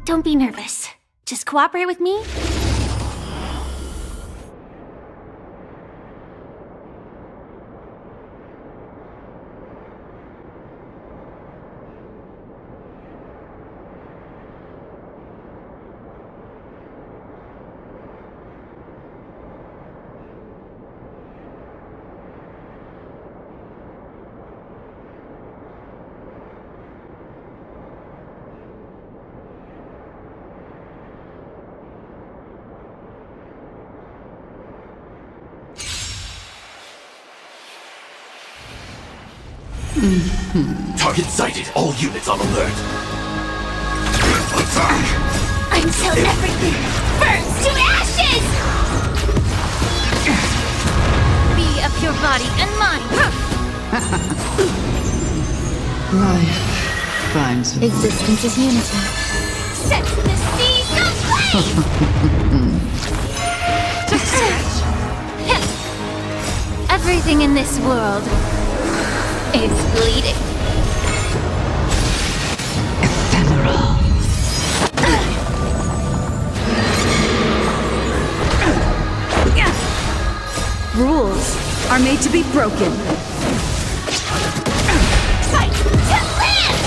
Don't be nervous. Just cooperate with me. Target sighted. All units on alert. Attack! Until everything burns to ashes! Be of your body and mind. Life finds a Existence is unity. Set the seas aflame! Just stretch. Everything in this world is bleeding. ephemeral. Rules are made to be broken. Fight to live!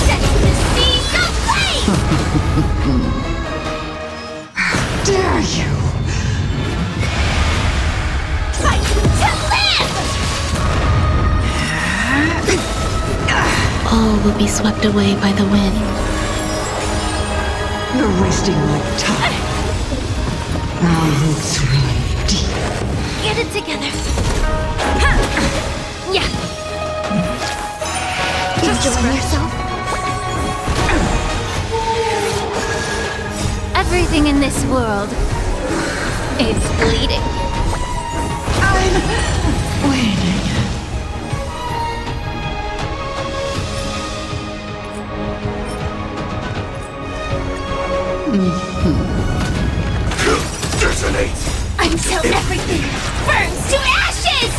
Set the seas aflame! Dare you? Fight to live! All will be swept away by the wind. You're wasting my time. Our roots run deep. Get it together. Yeah. Enjoy yourself. Everything in this world is bleeding. I'm waiting. Detonate! Until everything burns to ashes!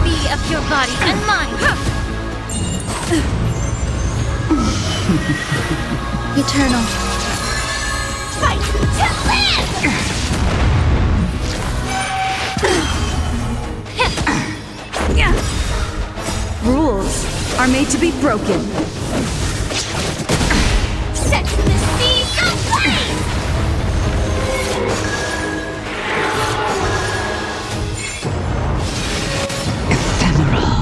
Be of your body and mind. Eternal. Fight to live! Rules are made to be broken. Set the seas aflame! Ephemeral.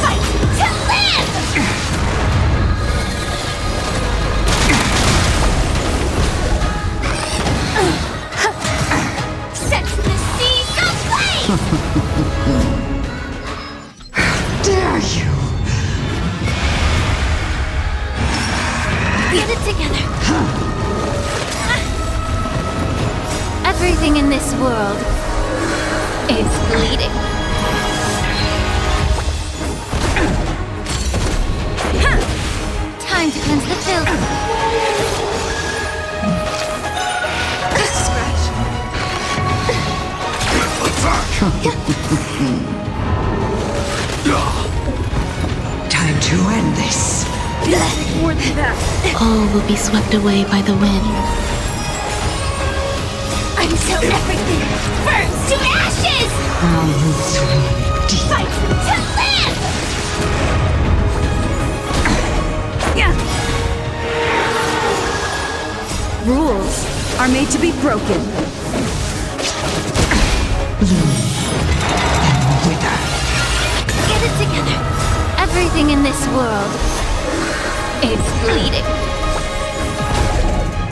Fight to live! Set the seas aflame! Dare you? Get it together. Everything in this world is bleeding. Time to cleanse the filth. Just a scratch. Attack! Time to end this. More than that. All will be swept away by the wind. Until everything burns to ashes! Our roots run deep. Fight to live! Rules are made to be broken. Bloom. it together. Everything in this world is bleeding.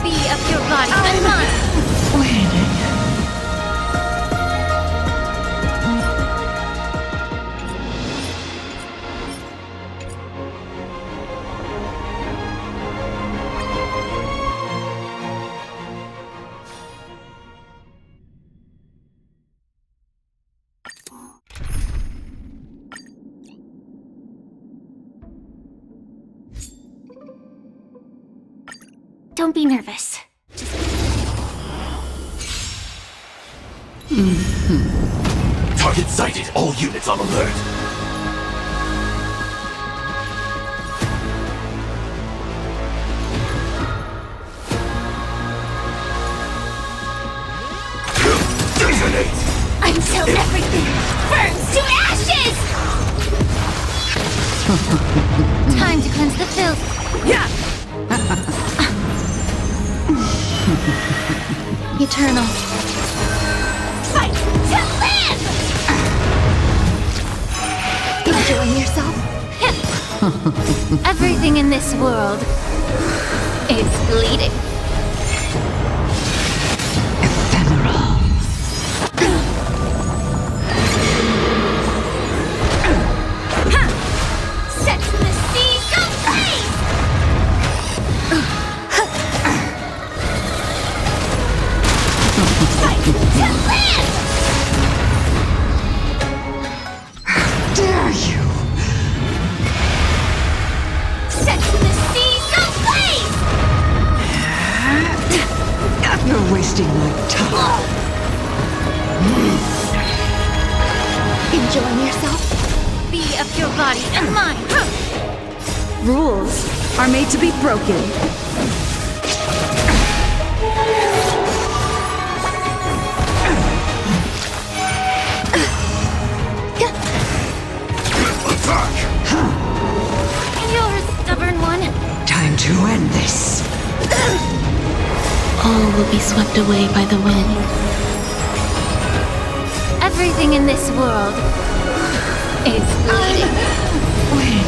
Be of your body and mine. Waiting. Don't be nervous. Target sighted. All units on alert. Detonate! Until everything burns to ashes! Time to cleanse the filth. Yeah! Eternal. Fight to live! Enjoying yourself? Everything in this world is bleeding. Ephemeral. Set the seas ablaze! Fight to live! Dare you? Set the seas ablaze! You're wasting my time. Enjoying yourself? Be of your body and mine. Rules are made to be broken. Attack! You're a stubborn one. Time to end this. All will be swept away by the wind. Everything in this world is bleeding. Waiting.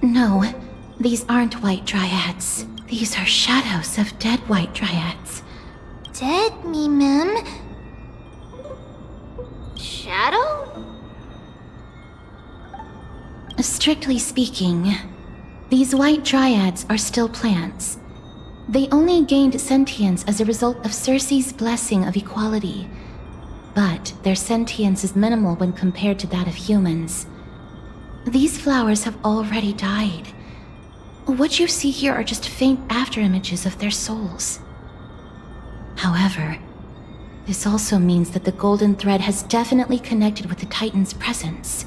No, these aren't white dryads. These are shadows of dead white dryads. Dead me, ma'am. Shadow? Strictly speaking, these white dryads are still plants. They only gained sentience as a result of Circe's blessing of equality. But their sentience is minimal when compared to that of humans. These flowers have already died. What you see here are just faint afterimages of their souls. However, this also means that the golden thread has definitely connected with the Titan's presence.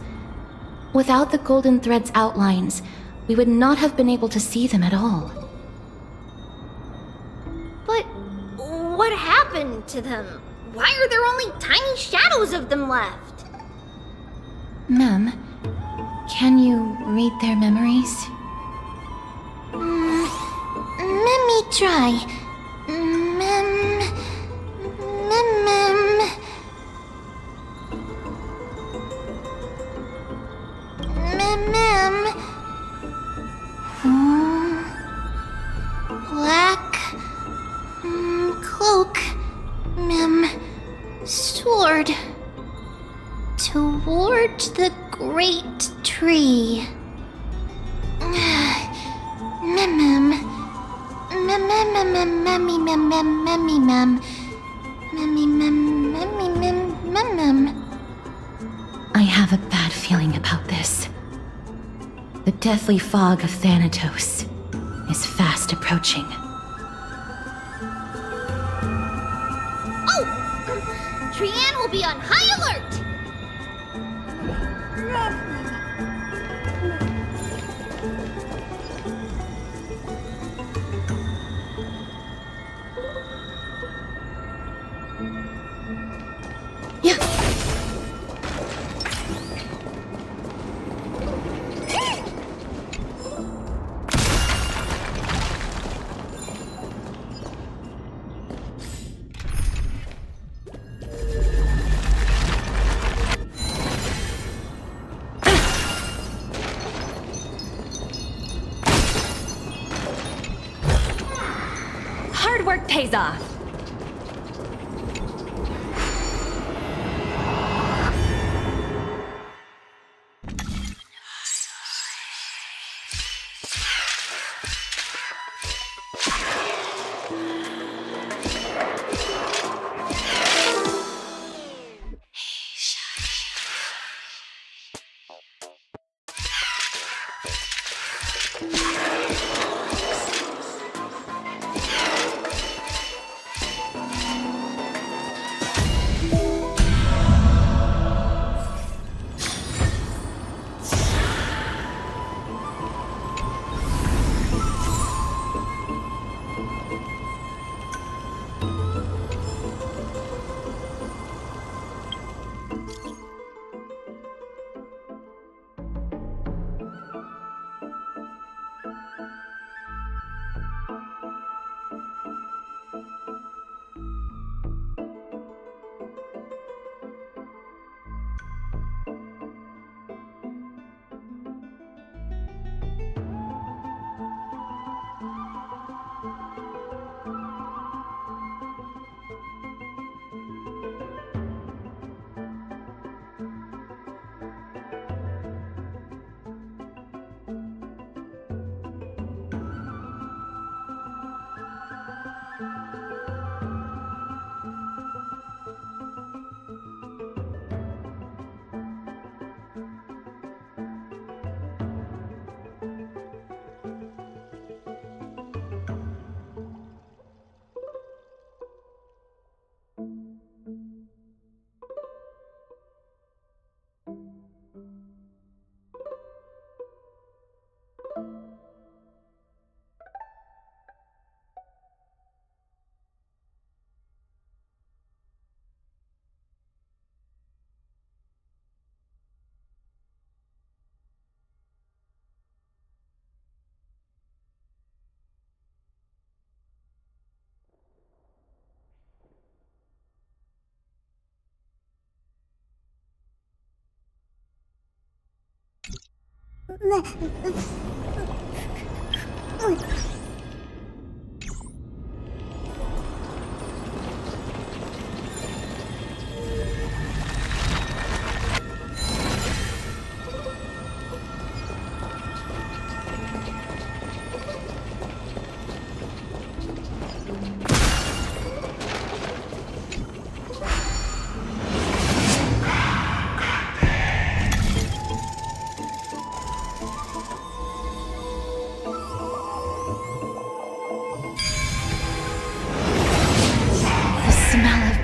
Without the golden thread's outlines, we would not have been able to see them at all. But what happened to them? Why are there only tiny shadows of them left? Ma'am, can you read their memories? Let me try. Mem. Black. Cloak. Sword. Toward the great tree. I have a bad feeling about this. The deathly fog of Thanatos is fast approaching. Oh! Trianne will be on high alert! Yeah. Hard work pays off.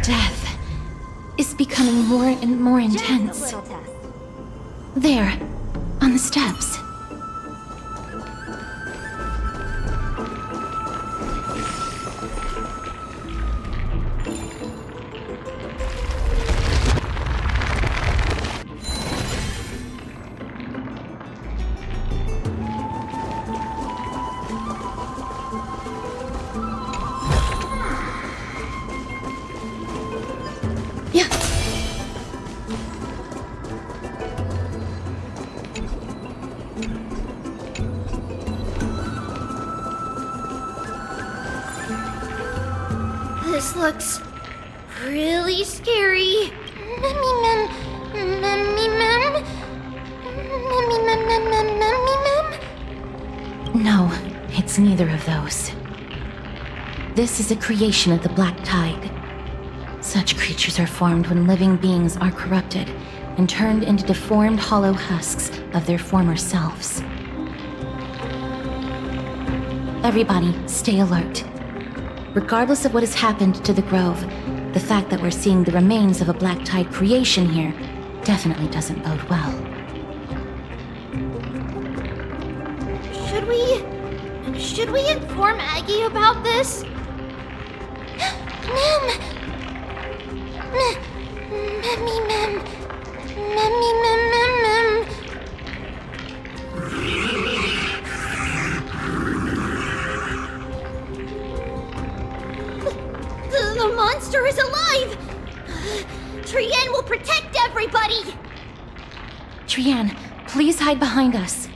Death is becoming more and more intense. There, on the steps. This looks really scary. Mummy Mum. Mummy Mum. Mummy Mum, Mum, Mum, Mummy Mum. No, it's neither of those. This is a creation of the Black Tide. Such creatures are formed when living beings are corrupted and turned into deformed hollow husks of their former selves. Everybody, stay alert. Regardless of what has happened to the Grove, the fact that we're seeing the remains of a Black Tide creation here definitely doesn't bode well. Should we inform Aggie about this? Ma'am! Mummy Mum. Mummy Mum, Mum, Mum. The monster is alive! Trienne will protect everybody! Trienne, please hide behind us.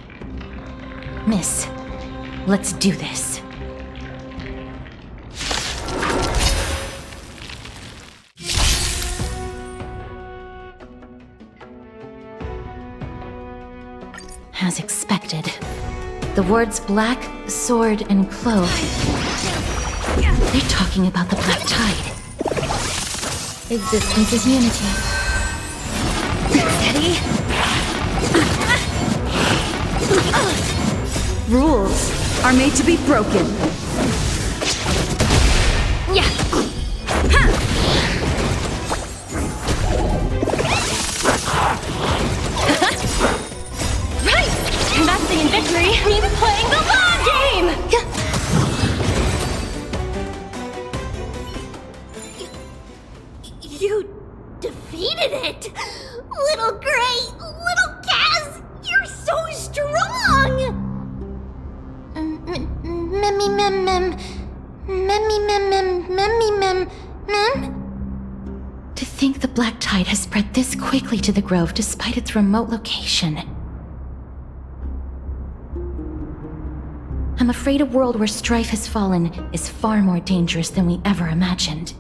Miss, let's do this. As expected, the words black, sword, and clove. They're talking about the Black Tide. Existence is unity. Steady. Rules are made to be broken. Yeah. Right! Investing in victory means playing the long game! You defeated it! Little Gray, little Kaz, you're so strong! Mummy Mum Mum. Mummy Mum Mum. Mummy Mum Mum. To think the Black Tide has spread this quickly to the Grove despite its remote location. I'm afraid a world where strife has fallen is far more dangerous than we ever imagined.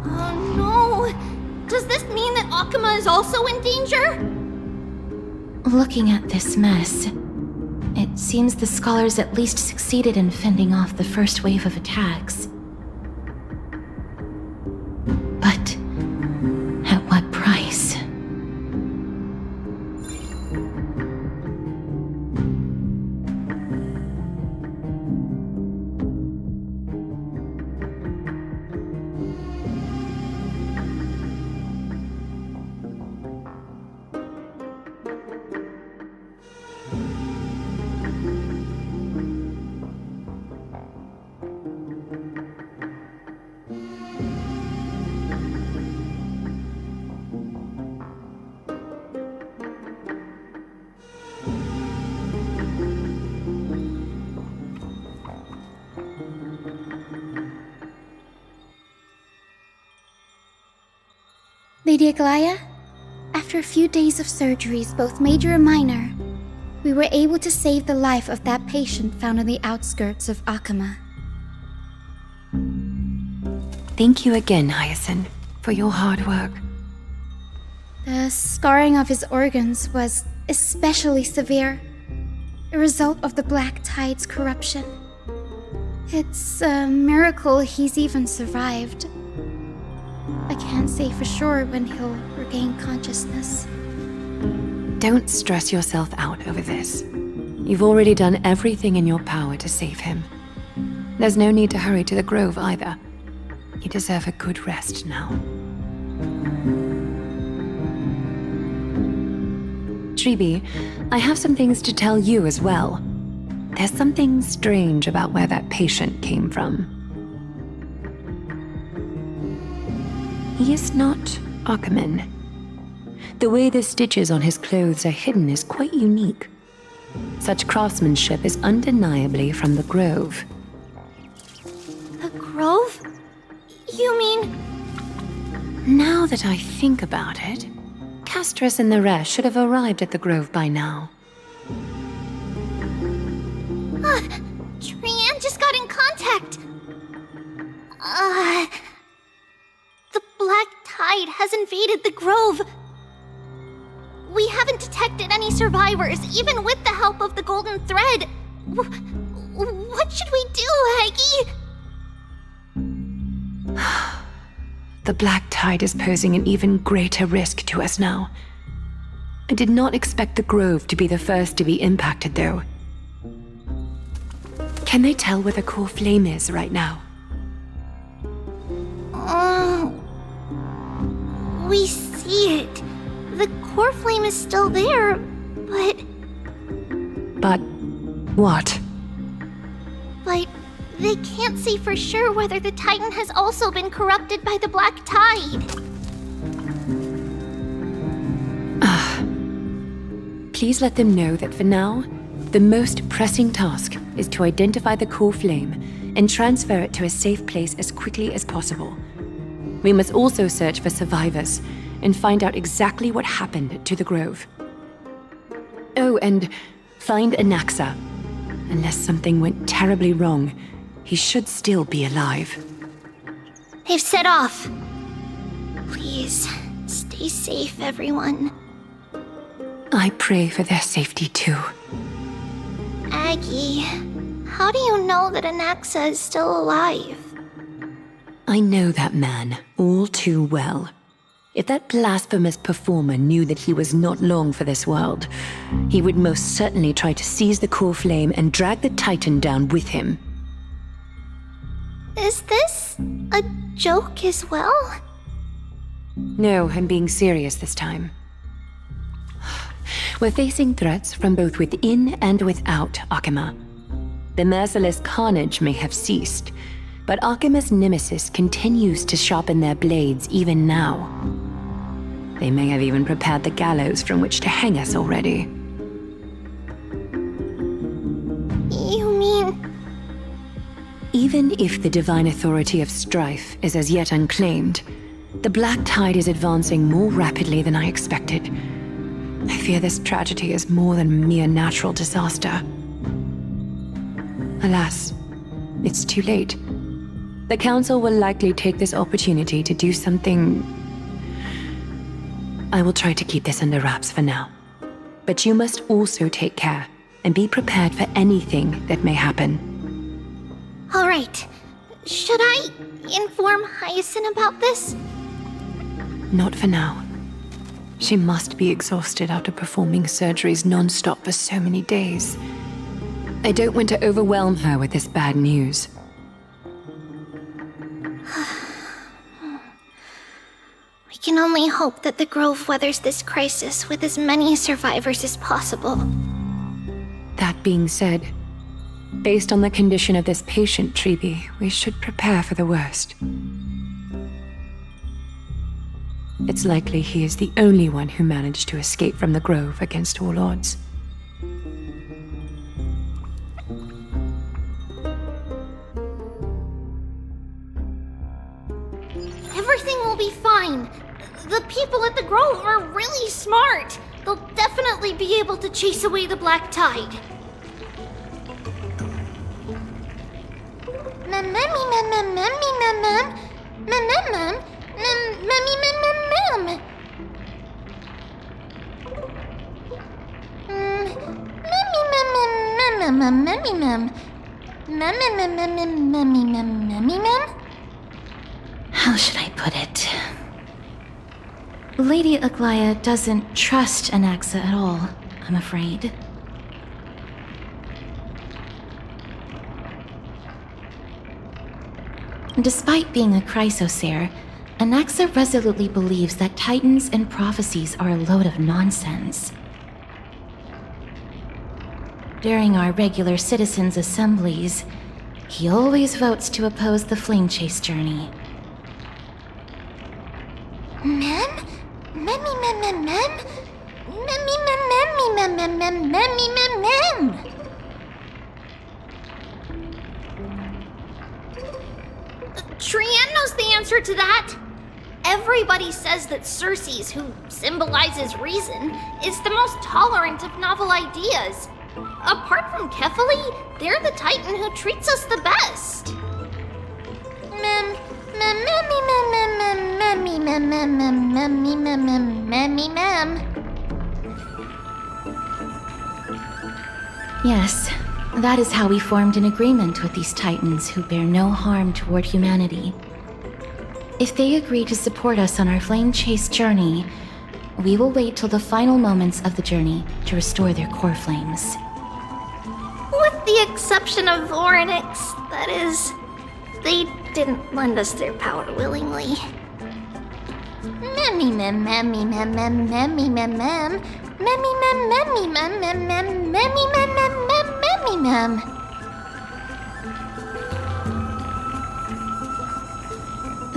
Oh no! Does this mean that Akuma is also in danger? Looking at this mess, it seems the scholars at least succeeded in fending off the first wave of attacks. But at what price? Lady Aglaya, after a few days of surgeries, both major and minor, we were able to save the life of that patient found on the outskirts of Akama. Thank you again, Hyacinth, for your hard work. The scarring of his organs was especially severe, a result of the Black Tide's corruption. It's a miracle he's even survived. I can't say for sure when he'll regain consciousness. Don't stress yourself out over this. You've already done everything in your power to save him. There's no need to hurry to the Grove either. You deserve a good rest now. Tribi, I have some things to tell you as well. There's something strange about where that patient came from. He is not Akaman. The way the stitches on his clothes are hidden is quite unique. Such craftsmanship is undeniably from the Grove. The Grove? You mean... Now that I think about it, Castris and the rest should have arrived at the Grove by now. Trianne just got in contact! The Black Tide has invaded the Grove. We haven't detected any survivors, even with the help of the Golden Thread. What should we do, Aggie? The Black Tide is posing an even greater risk to us now. I did not expect the Grove to be the first to be impacted, though. Can they tell where the core flame is right now? We see it. The core flame is still there, but... But what? But they can't say for sure whether the Titan has also been corrupted by the Black Tide. Please let them know that for now, the most pressing task is to identify the core flame and transfer it to a safe place as quickly as possible. We must also search for survivors and find out exactly what happened to the Grove. Oh, and find Anaxa. Unless something went terribly wrong, he should still be alive. They've set off. Please, stay safe, everyone. I pray for their safety too. Aggie, how do you know that Anaxa is still alive? I know that man all too well. If that blasphemous performer knew that he was not long for this world, he would most certainly try to seize the core flame and drag the Titan down with him. Is this a joke as well? No, I'm being serious this time. We're facing threats from both within and without Akama. The merciless carnage may have ceased, but Akima's nemesis continues to sharpen their blades even now. They may have even prepared the gallows from which to hang us already. You mean... Even if the divine authority of strife is as yet unclaimed, the Black Tide is advancing more rapidly than I expected. I fear this tragedy is more than a mere natural disaster. Alas, it's too late. The Council will likely take this opportunity to do something... I will try to keep this under wraps for now. But you must also take care and be prepared for anything that may happen. All right. Should I inform Hyacinth about this? Not for now. She must be exhausted after performing surgeries non-stop for so many days. I don't want to overwhelm her with this bad news. We can only hope that the Grove weathers this crisis with as many survivors as possible. That being said, based on the condition of this patient, Tribi, we should prepare for the worst. It's likely he is the only one who managed to escape from the Grove against all odds. Everything will be fine. The people at the Grove are really smart. they'll definitely be able to chase away the black tide. How should I put it? Lady Aglaia doesn't trust Anaxa at all, I'm afraid. Despite being a chrysosaur, Anaxa resolutely believes that titans and prophecies are a load of nonsense. During our regular citizens' assemblies, he always votes to oppose the flame chase journey. Mem? Trian knows the answer to that. Everybody says that Circes, who symbolizes reason, is the most tolerant of novel ideas. Apart from Kefali, they're the Titan who treats us the best. Yes, that is how we formed an agreement with these Titans who bear no harm toward humanity. If they agree to support us on our flame chase journey, we will wait till the final moments of the journey to restore their core flames. With the exception of Orynyx, that is. They didn't lend us their power willingly.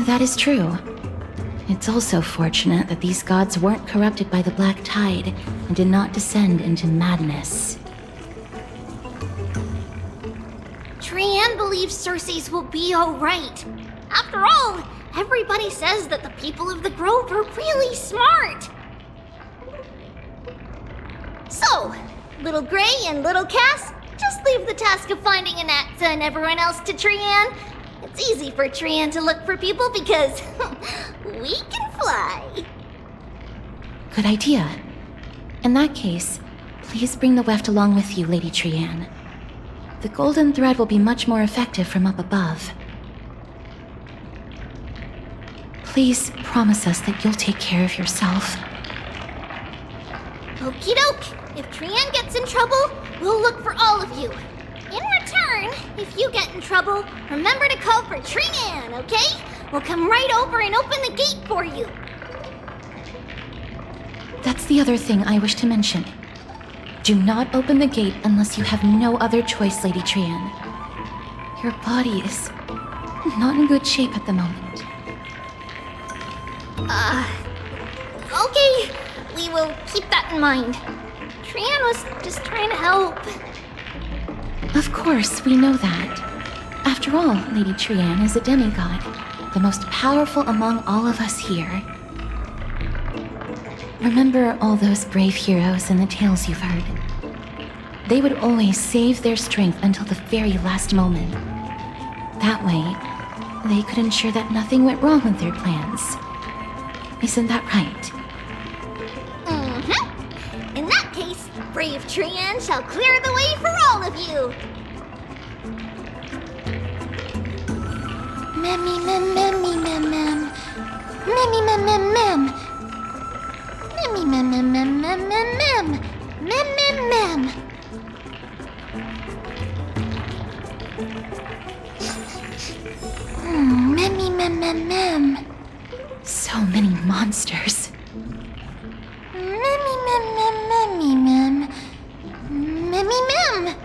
That is true. It's also fortunate that these gods weren't corrupted by the Black Tide and did not descend into madness. Trian believes Circes will be alright. After all, everybody says that the people of the Grove are really smart. So, Little Gray and Little Cass, just leave the task of finding Anaxa and everyone else to Trian. It's easy for Trian to look for people because we can fly. Good idea. In that case, please bring the weft along with you, Lady Trian. The golden thread will be much more effective from up above. Please promise us that you'll take care of yourself. Okie doke. If Trian gets in trouble, we'll look for all of you. In return, if you get in trouble, remember to call for Trian, okay? We'll come right over and open the gate for you. That's the other thing I wish to mention. Do not open the gate unless you have no other choice, Lady Trian. Your body is not in good shape at the moment. Okay. We will keep that in mind. Trian was just trying to help. Of course, we know that. After all, Lady Trian is a demigod, the most powerful among all of us here. Remember all those brave heroes and the tales you've heard. They would always save their strength until the very last moment. That way, they could ensure that nothing went wrong with their plans. Isn't that right? Mm-hmm. In that case, brave Trian shall clear the way for all of you. Memmy mem memmy mem mem. Memmy mem mem mem. Memmy mem mem mem mem mem mem. Mem mem mem. Memmy mem mem mem. So many monsters. Memmy mem mem memmy mem. Memmy mem.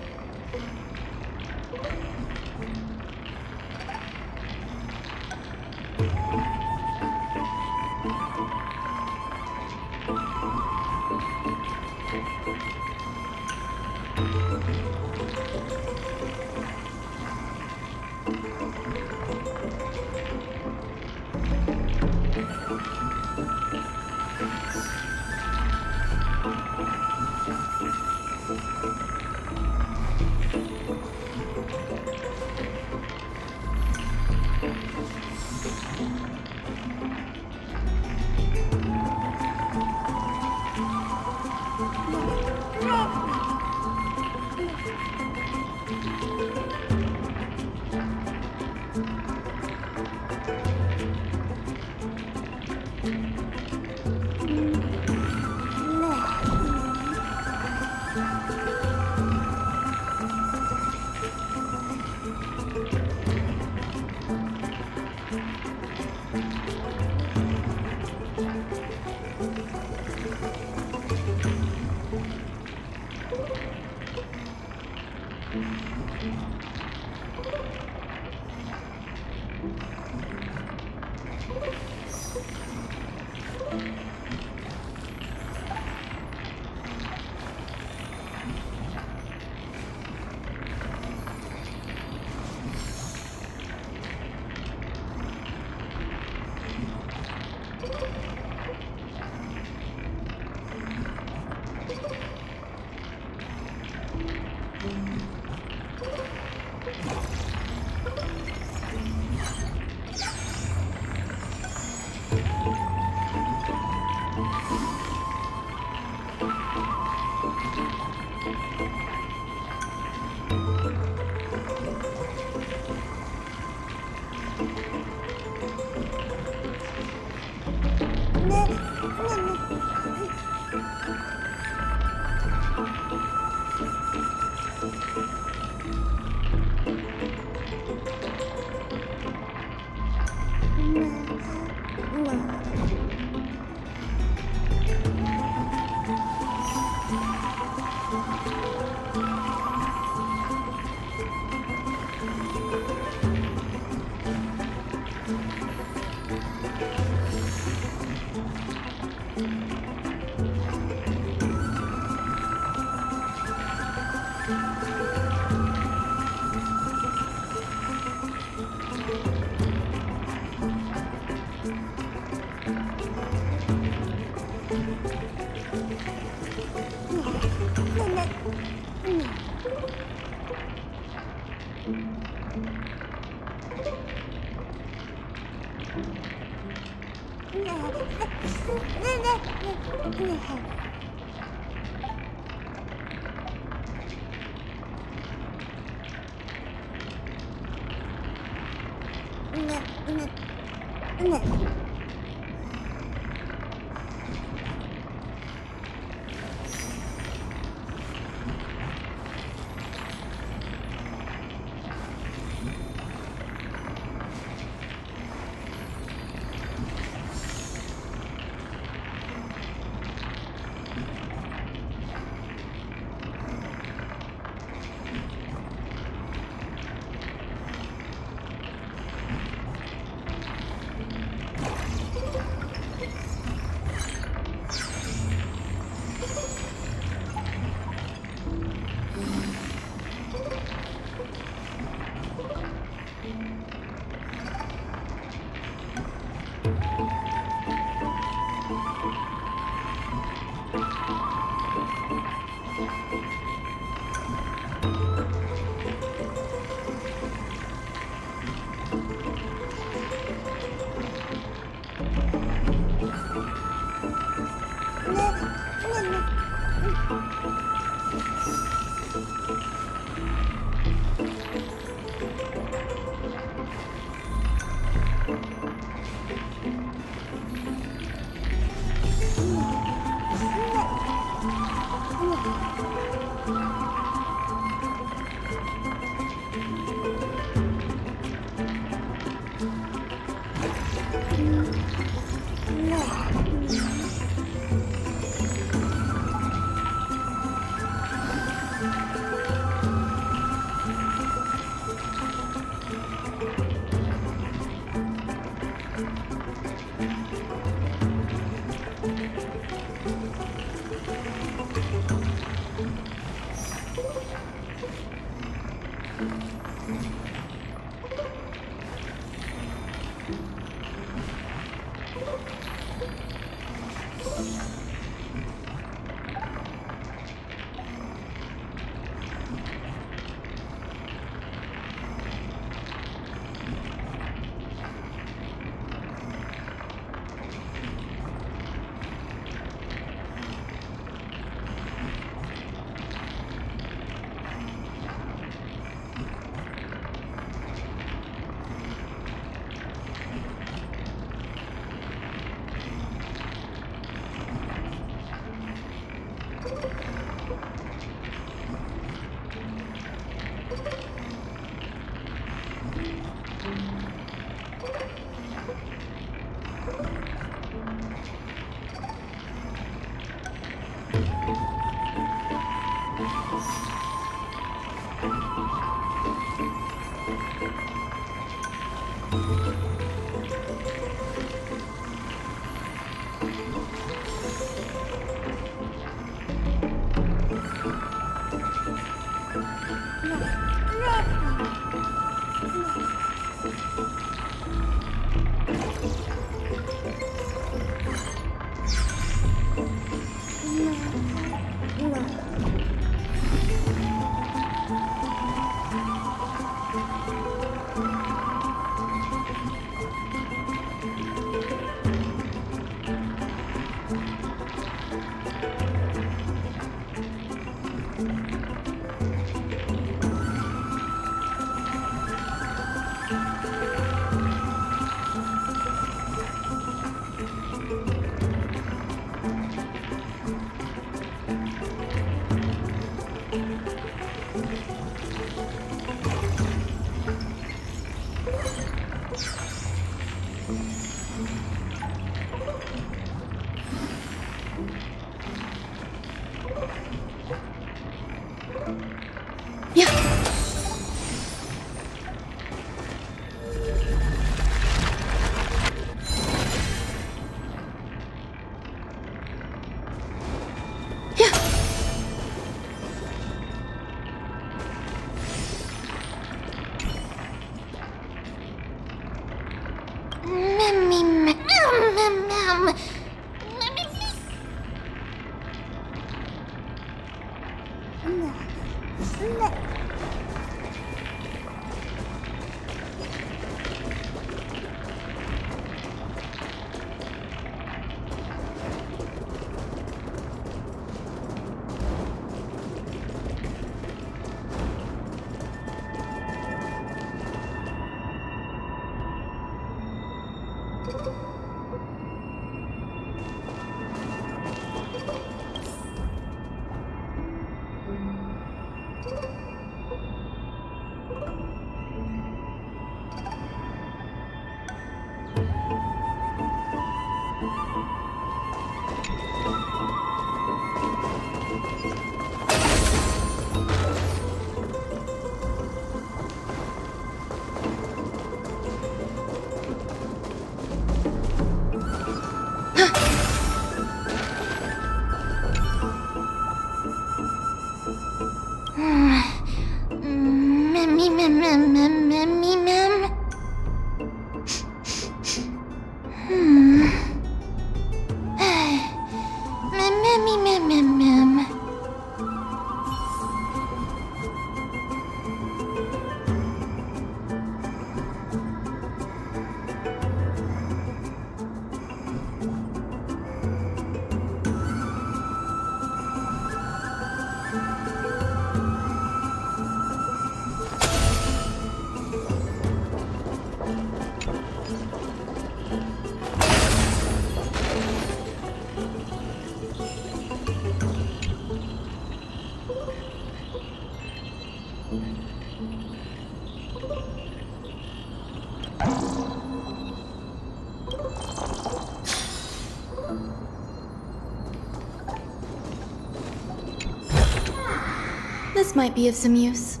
This might be of some use.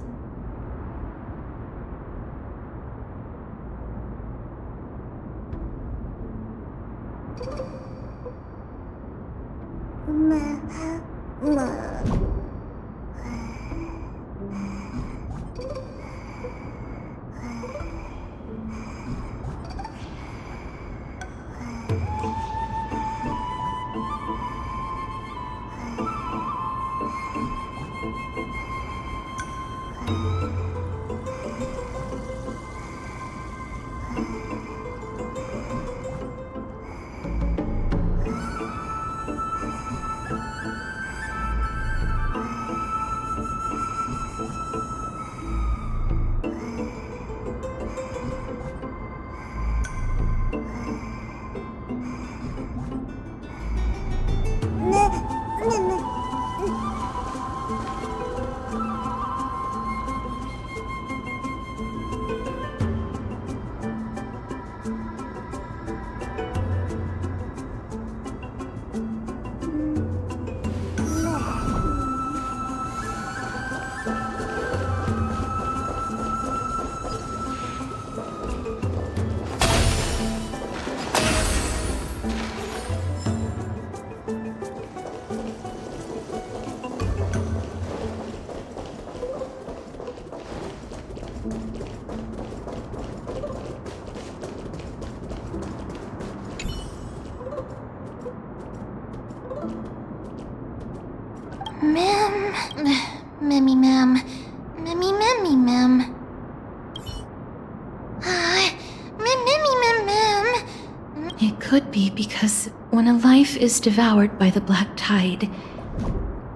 It could be because when a life is devoured by the black tide,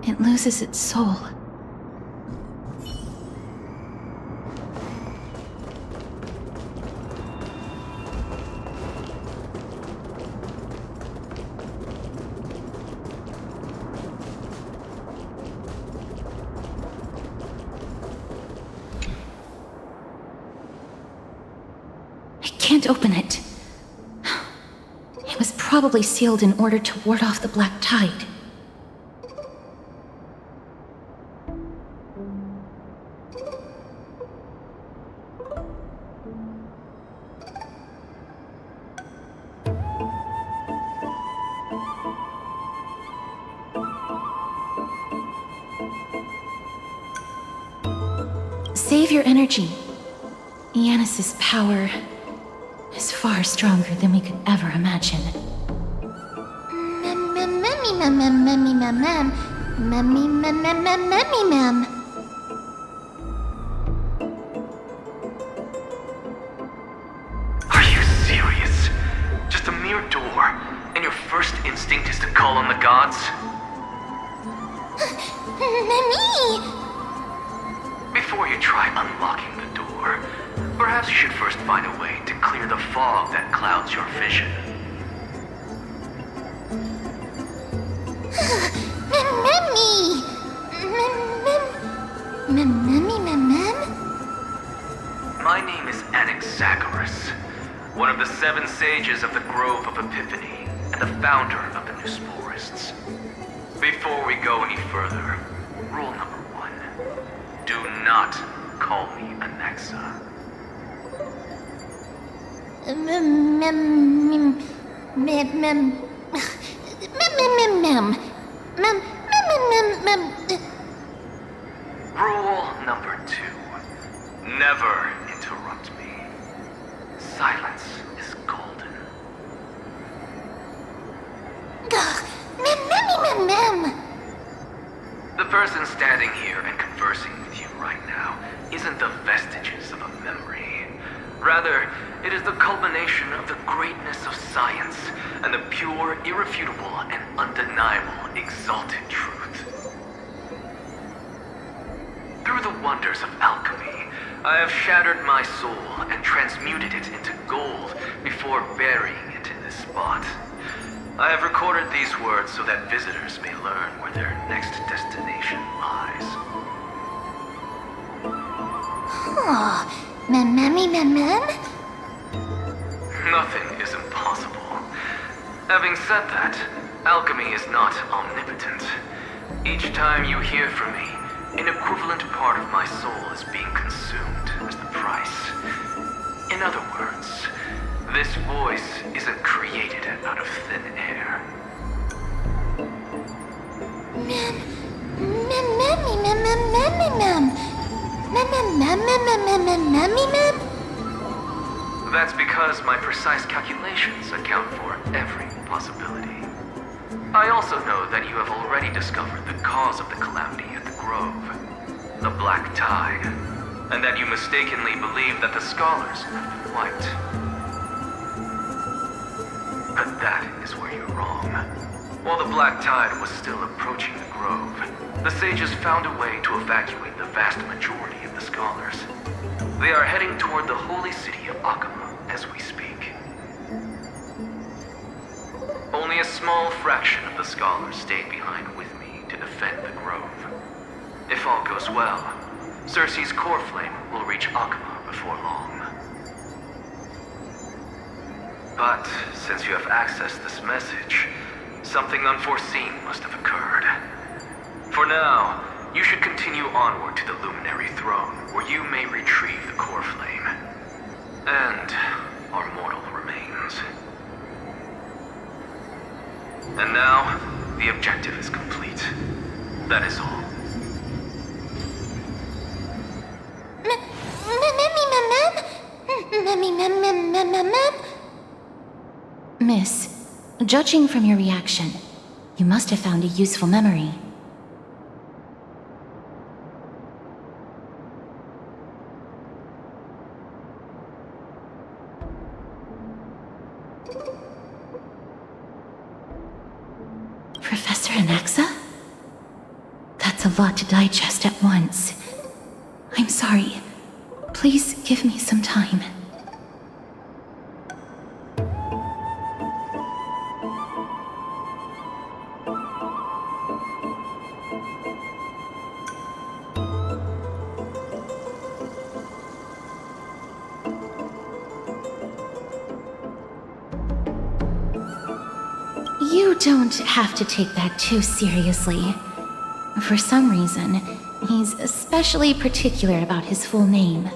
it loses its soul. I can't open it. It was probably sealed in order to ward off the black tide. Save your energy. Yanis's power is far stronger than we could ever imagine. Are you serious? Just a mere door, and your first instinct is to call on the gods? Before you try unlocking the door, perhaps you should first find a way to clear the fog that clouds your vision. My name is Anaxagoras, one of the 7 sages of the Grove of Epiphany, and the founder of the New Sporists. Before we go any further, rule number 1. Do not call me Anaxa. Rule number 2. Never interrupt me. Silence is golden. The person standing here and conversing with you right now isn't the vestiges of a memory. Rather, it is the culmination of the greatness of science and the pure, irrefutable, and undeniable exalted truth. Through the wonders of alchemy, I have shattered my soul and transmuted it into gold before burying it in this spot. I have recorded these words so that visitors may learn where their next destination lies. Nothing is impossible. Having said that, alchemy is not omnipotent. Each time you hear from me, an equivalent part of my soul is being consumed as the price. In other words, this voice isn't created out of thin air. That's because my precise calculations account for every possibility. I also know that you have already discovered the cause of the calamity at the Grove, the Black Tide, and that you mistakenly believe that the scholars have been wiped. But that is where you're wrong. While the Black Tide was still approaching the Grove, the sages found a way to evacuate the vast majority of the scholars. They are heading toward the holy city of Akama as we speak. Only a small fraction of the scholars stayed behind with me to defend the Grove. If all goes well, Cersei's core flame will reach Akama before long. But since you have accessed this message, something unforeseen must have occurred. For now, you should continue onward to the Luminary Throne, where you may retrieve the core flame. And our mortal remains. And now, the objective is complete. That is all. Miss, judging from your reaction, you must have found a useful memory. Professor Anaxa? That's a lot to digest at once. I'm sorry. Please give me some time. You don't have to take that too seriously. For some reason, he's especially particular about his full name.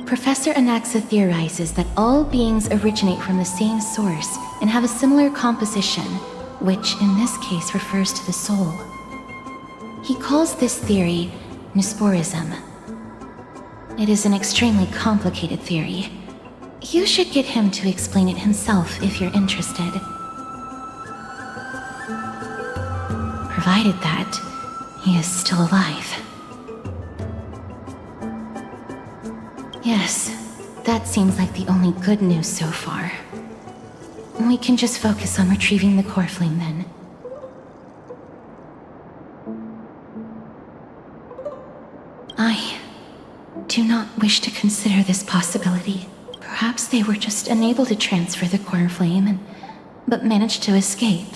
Professor Anaxa theorizes that all beings originate from the same source and have a similar composition, which in this case refers to the soul. He calls this theory Nusporism. It is an extremely complicated theory. You should get him to explain it himself if you're interested. Provided that he is still alive. Yes, that seems like the only good news so far. We can just focus on retrieving the core flame then. I do not wish to consider this possibility. Perhaps they were just unable to transfer the core flame, but managed to escape.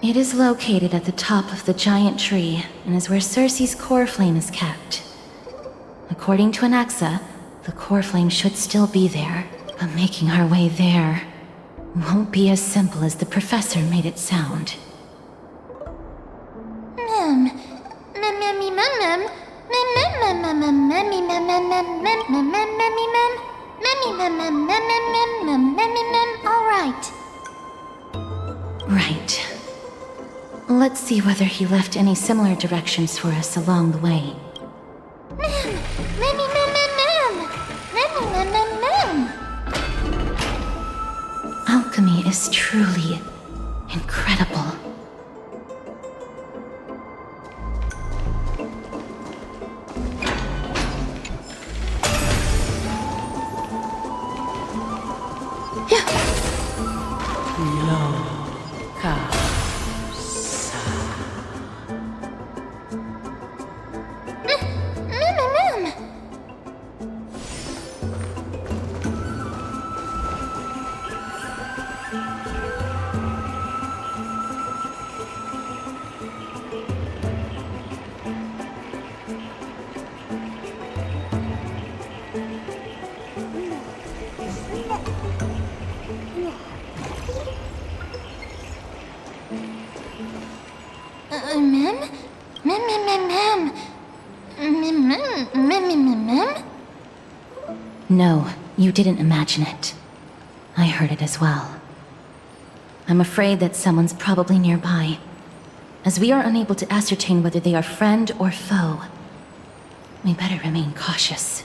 It is located at the top of the giant tree, and is where Cersei's core flame is kept. According to Anaxa, the core flame should still be there, but making our way there won't be as simple as the professor made it sound. Right. Let's see whether he left any similar directions for us along the way. Alchemy is truly incredible. No, you didn't imagine it. I heard it as well. I'm afraid that someone's probably nearby. As we are unable to ascertain whether they are friend or foe, we better remain cautious.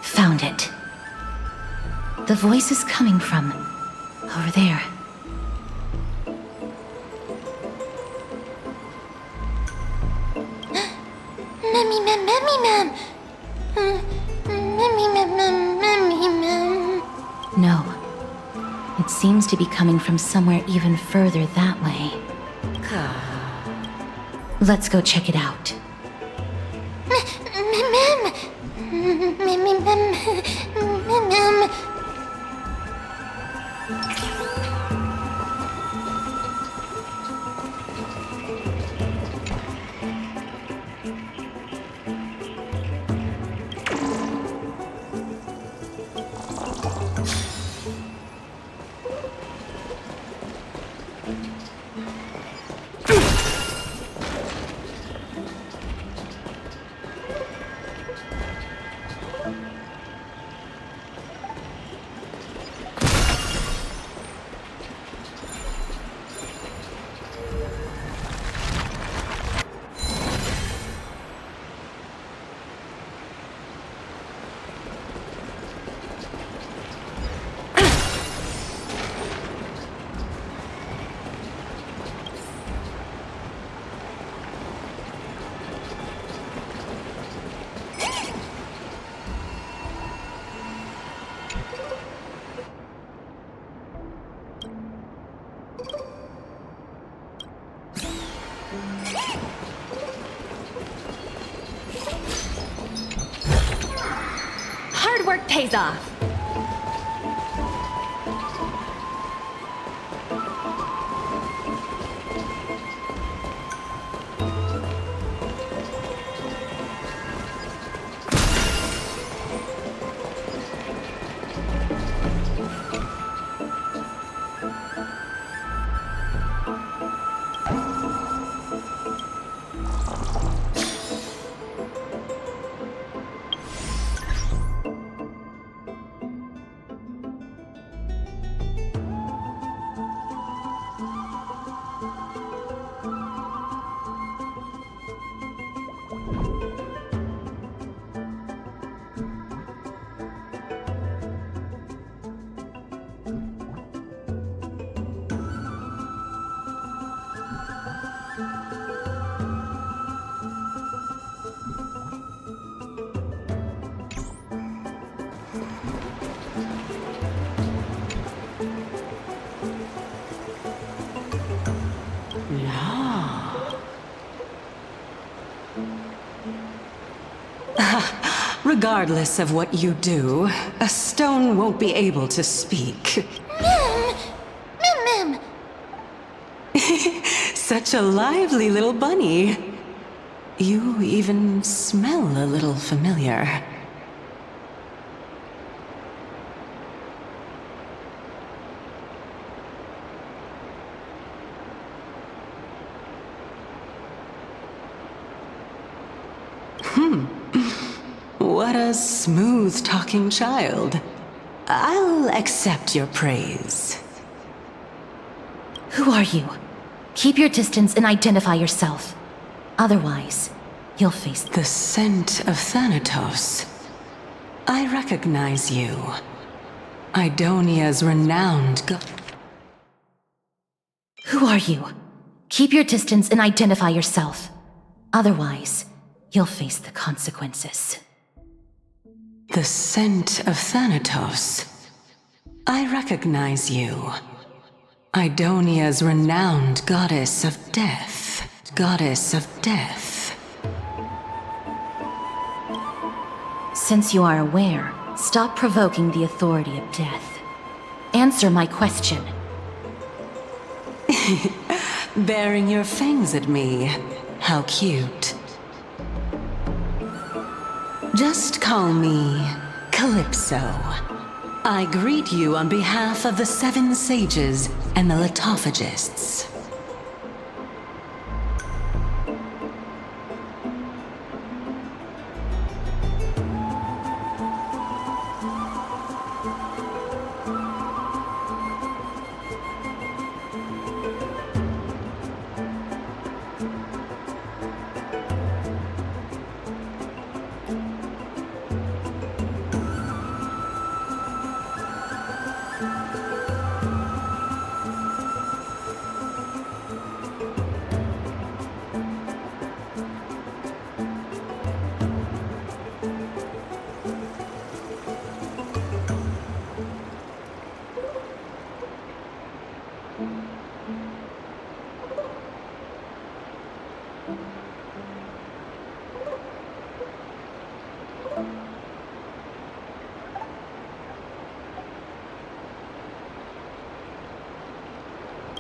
Found it. The voice is coming from over there. No. It seems to be coming from somewhere even further that way. Let's go check it out. Hard work pays off. Regardless of what you do, a stone won't be able to speak. Such a lively little bunny. You even smell a little familiar. What a smooth-talking child. I'll accept your praise. Who are you? Keep your distance and identify yourself. Otherwise, you'll face The scent of Thanatos. I recognize you. Idonia's renowned are you? Keep your distance and identify yourself. Otherwise, you'll face the consequences. The scent of Thanatos. I recognize you. Idonia's renowned goddess of death. Goddess of death. Since you are aware, stop provoking the authority of death. Answer my question. Baring your fangs at me. How cute. Just call me Calypso. I greet you on behalf of the 7 sages and the litophagists.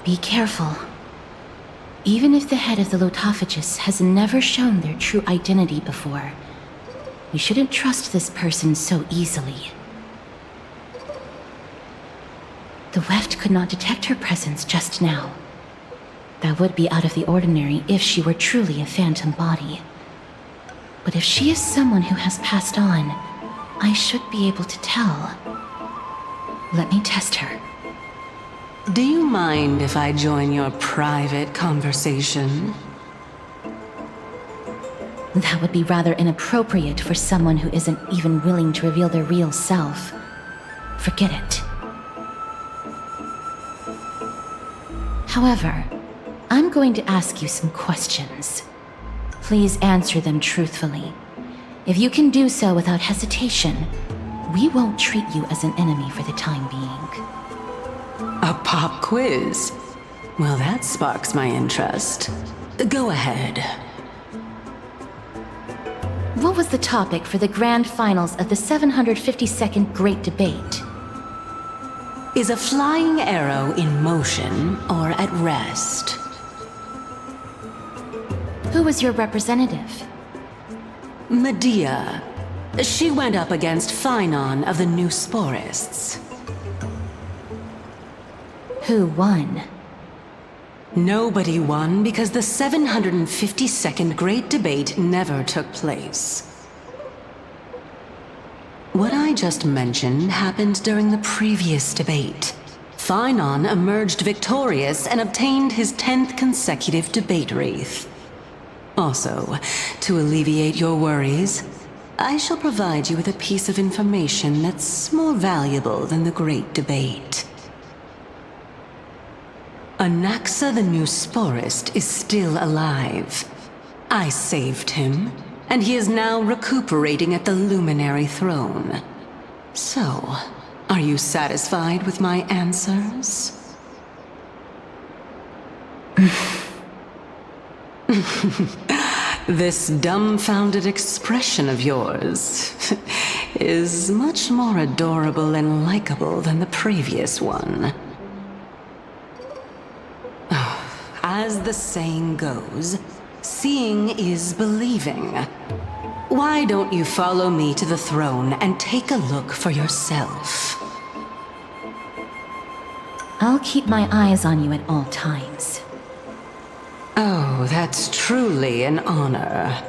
Be careful. Even if the head of the Lotophagus has never shown their true identity before, we shouldn't trust this person so easily. The weft could not detect her presence just now. That would be out of the ordinary if she were truly a phantom body. But if she is someone who has passed on, I should be able to tell. Let me test her. Do you mind if I join your private conversation? That would be rather inappropriate for someone who isn't even willing to reveal their real self. Forget it. However, I'm going to ask you some questions. Please answer them truthfully. If you can do so without hesitation, we won't treat you as an enemy for the time being. A pop quiz? Well, that sparks my interest. Go ahead. What was the topic for the grand finals of the 752nd Great Debate? Is a flying arrow in motion or at rest? Who was your representative? Medea. She went up against Phynon of the Newsporists. Who won? Nobody won because the 752nd Great Debate never took place. What I just mentioned happened during the previous debate. Phynon emerged victorious and obtained his 10th consecutive debate wreath. Also, to alleviate your worries, I shall provide you with a piece of information that's more valuable than the Great Debate. Anaxa the Newsporist is still alive. I saved him, and he is now recuperating at the Luminary Throne. So, are you satisfied with my answers? This dumbfounded expression of yours is much more adorable and likable than the previous one. As the saying goes, seeing is believing. Why don't you follow me to the throne and take a look for yourself? I'll keep my eyes on you at all times. Oh, that's truly an honor.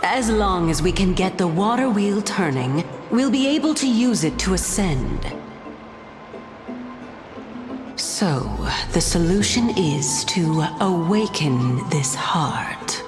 As long as we can get the water wheel turning, we'll be able to use it to ascend. So, the solution is to awaken this heart.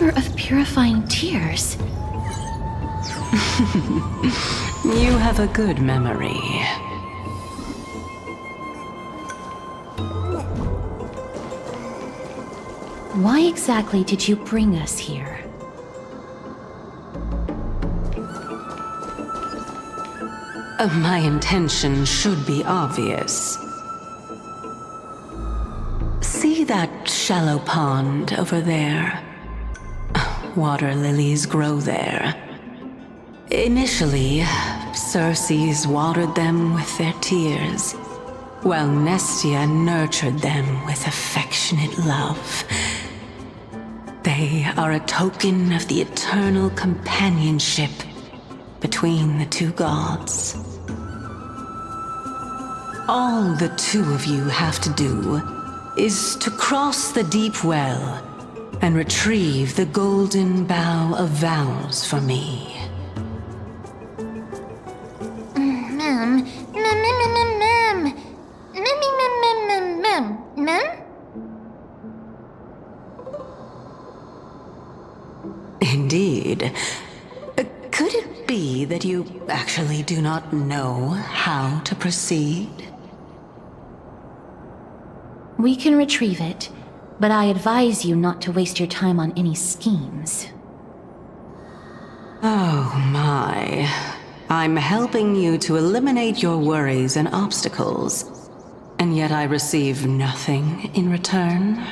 power of purifying tears. You have a good memory. Why exactly did you bring us here? My intention should be obvious. See that shallow pond over there? Water lilies grow there. Initially, Circes watered them with their tears, while Nestia nurtured them with affectionate love. They are a token of the eternal companionship between the two gods. All the two of you have to do is to cross the deep well and retrieve the golden bough of vows for me. Indeed. Could it be that you actually do not know how to proceed? We can retrieve it, but I advise you not to waste your time on any schemes. Oh my. I'm helping you to eliminate your worries and obstacles, and yet I receive nothing in return?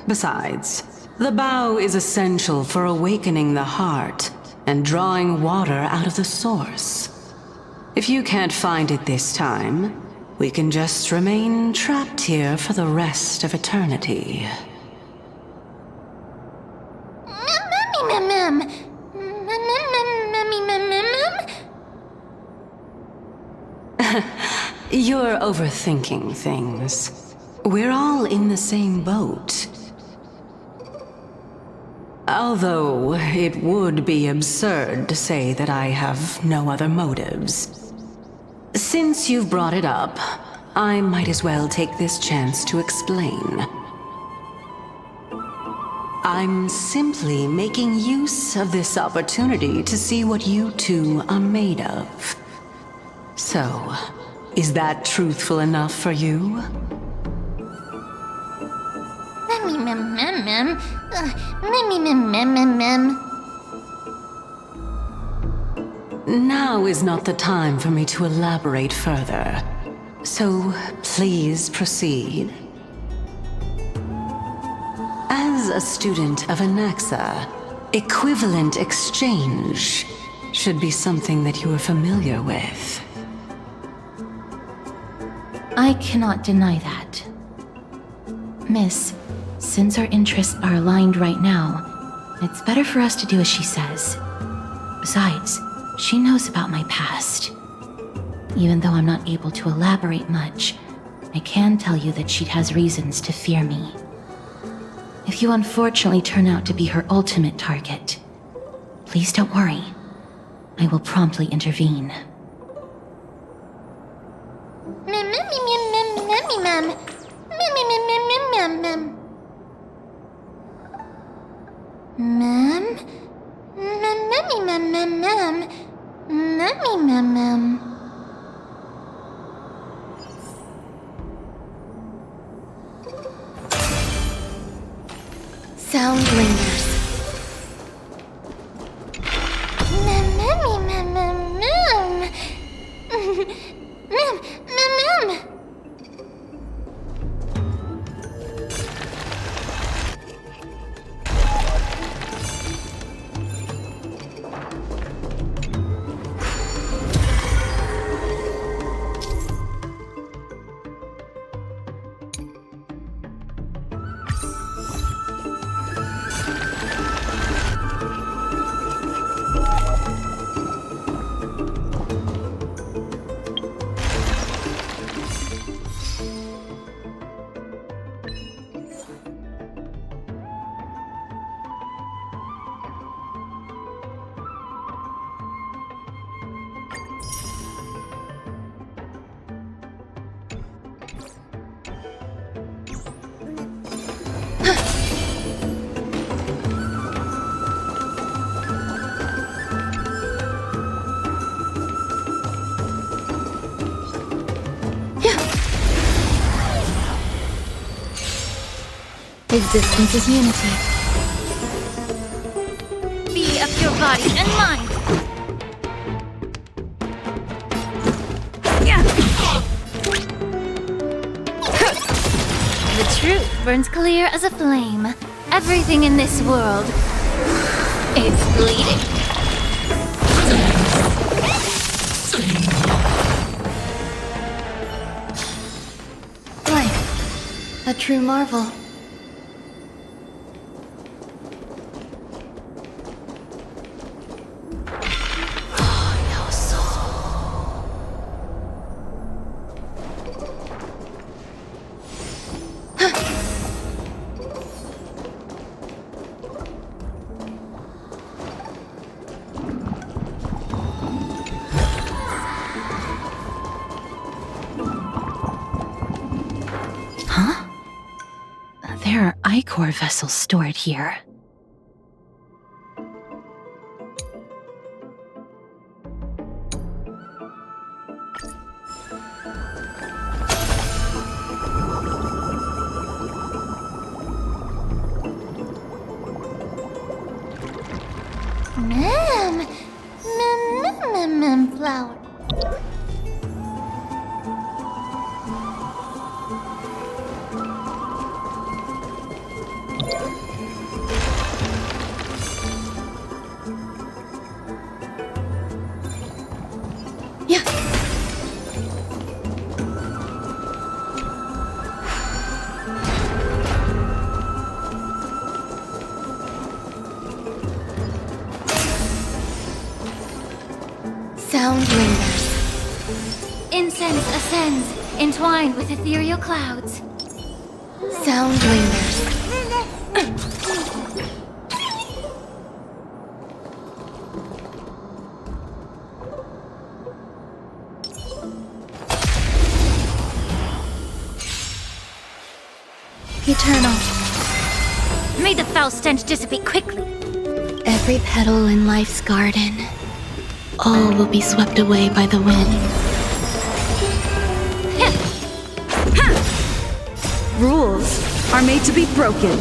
Besides, the bow is essential for awakening the heart and drawing water out of the source. If you can't find it this time, we can just remain trapped here for the rest of eternity. You're overthinking things. We're all in the same boat. Although it would be absurd to say that I have no other motives. Since you've brought it up, I might as well take this chance to explain. I'm simply making use of this opportunity to see what you two are made of. So, is that truthful enough for you? Now is not the time for me to elaborate further. So, please proceed. As a student of Anaxa, equivalent exchange should be something that you are familiar with. I cannot deny that. Miss, since our interests are aligned right now, it's better for us to do as she says. Besides, she knows about my past. Even though I'm not able to elaborate much, I can tell you that she has reasons to fear me. If you unfortunately turn out to be her ultimate target, please don't worry. I will promptly intervene. Sound lingers. Existence is unity. Be of your body and mind. The truth burns clear as a flame. Everything in this world is bleeding. Life, a true marvel. There are ichor vessels stored here. Flower. Sound lingers. Incense ascends, entwined with ethereal clouds. Sound lingers. Eternal. May the foul stench dissipate quickly. Every petal in life's garden. All will be swept away by the wind. Rules are made to be broken.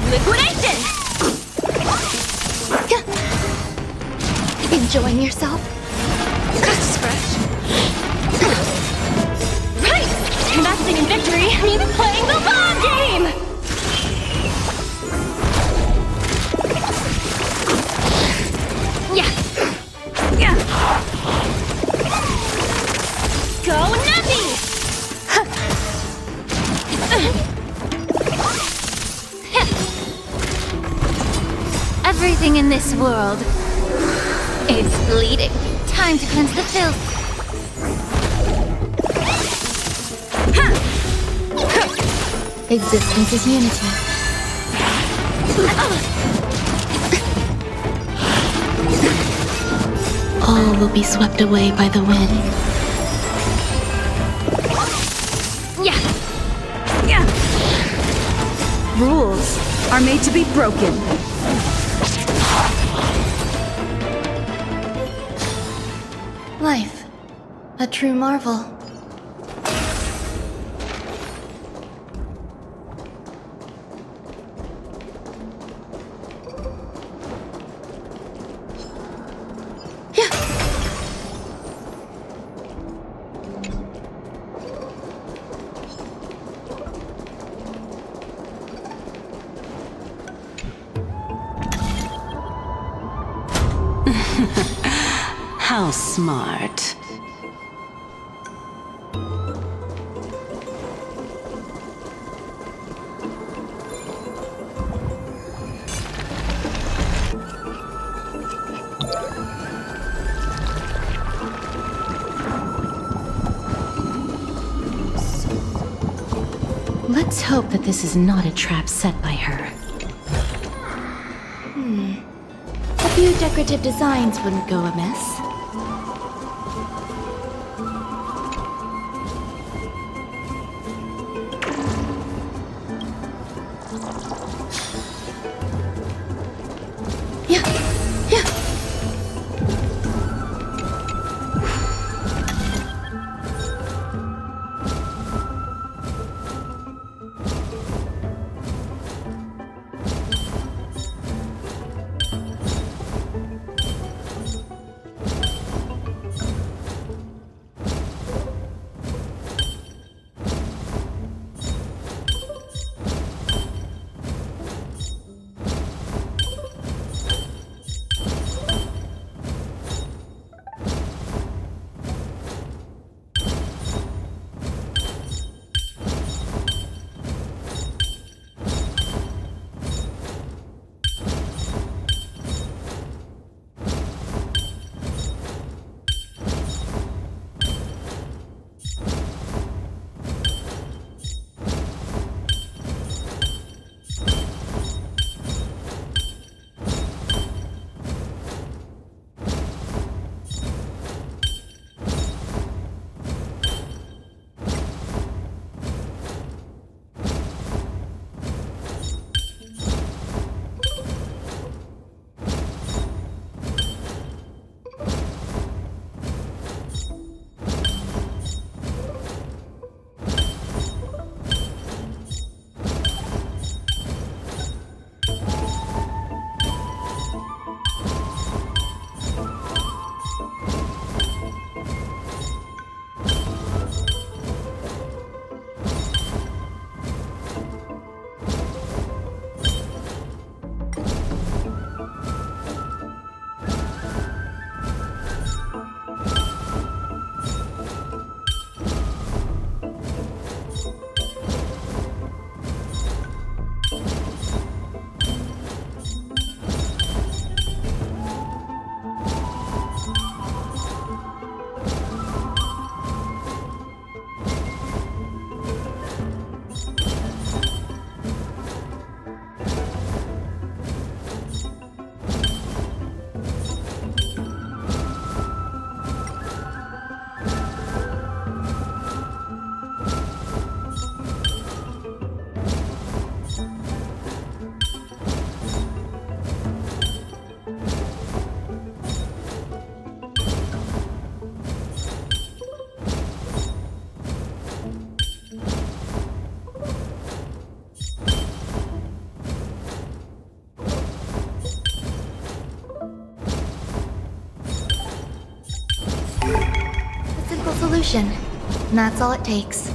Liquidation! Enjoying yourself? Just a scratch. Right! Investing in victory means playing the long game! Go Navi! Everything in this world is bleeding. Time to cleanse the filth. Existence is unity. All will be swept away by the wind. Rules are made to be broken. Life, a true marvel. How smart. Let's hope that this is not a trap set by her. A few decorative designs wouldn't go amiss. solution. And that's all it takes.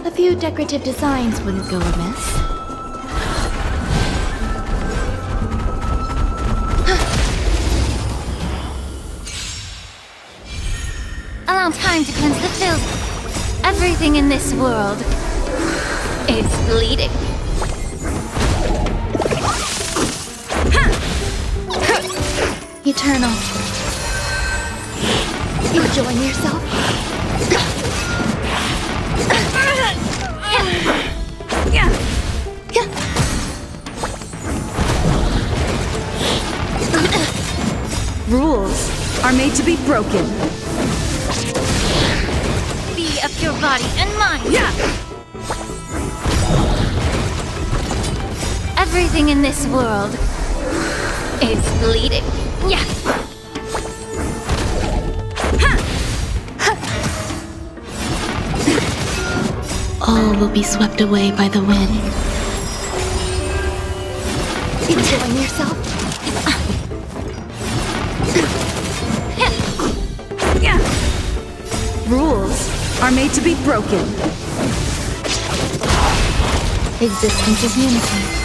A few decorative designs wouldn't go amiss. Allow time to cleanse the filth. Everything in this world is bleeding. Eternal. You enjoying yourself? Rules are made to be broken. Be of your body and mind. Everything in this world is bleeding. All will be swept away by the wind. Enjoying yourself? Rules are made to be broken. Existence is unity.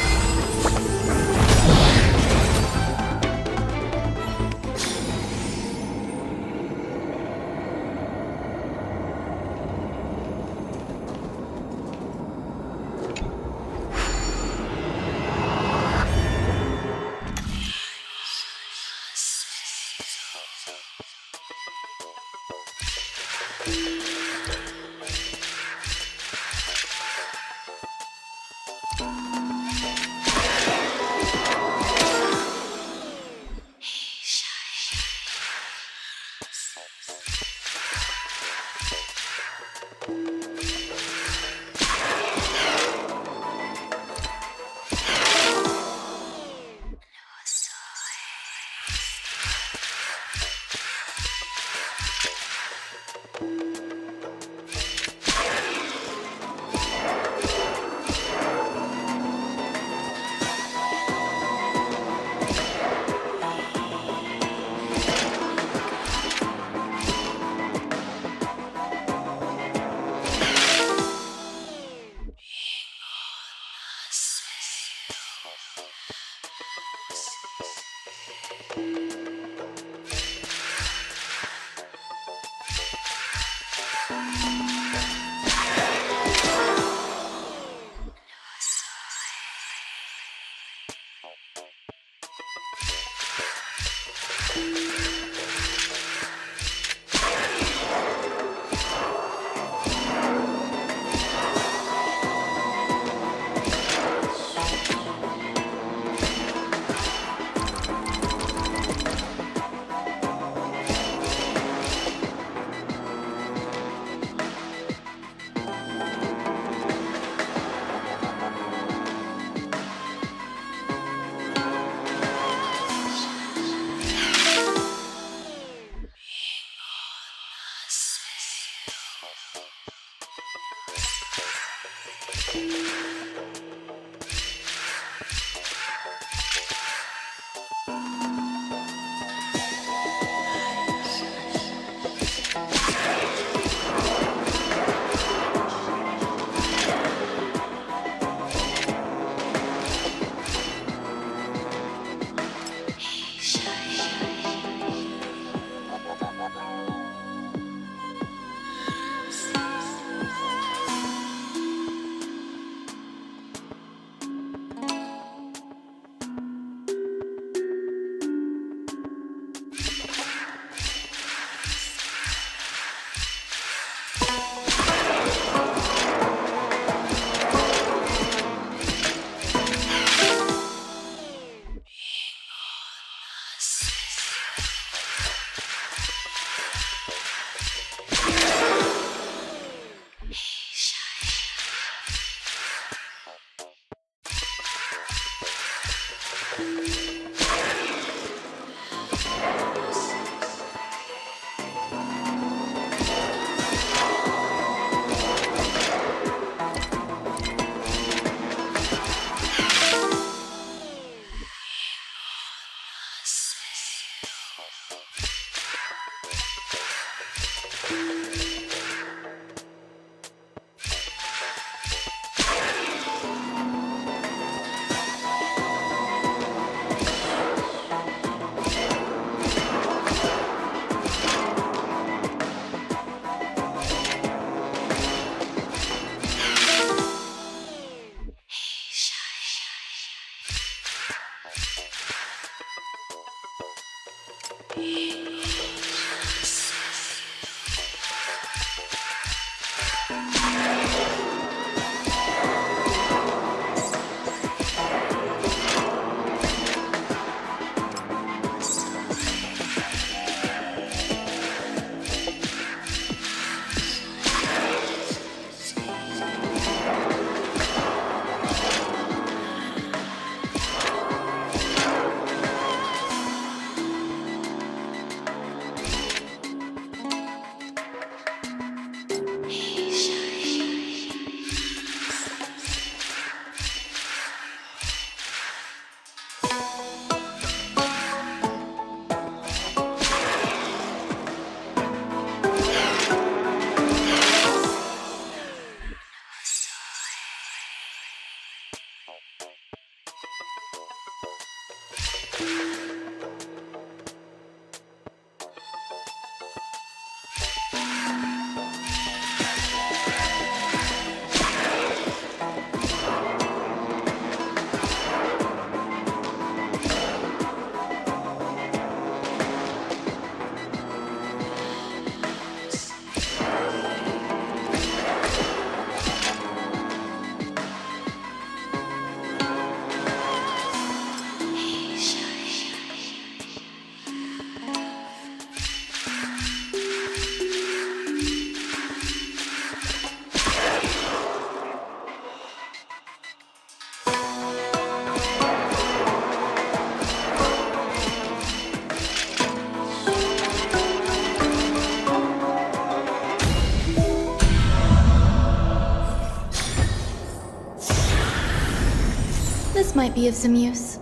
This might be of some use.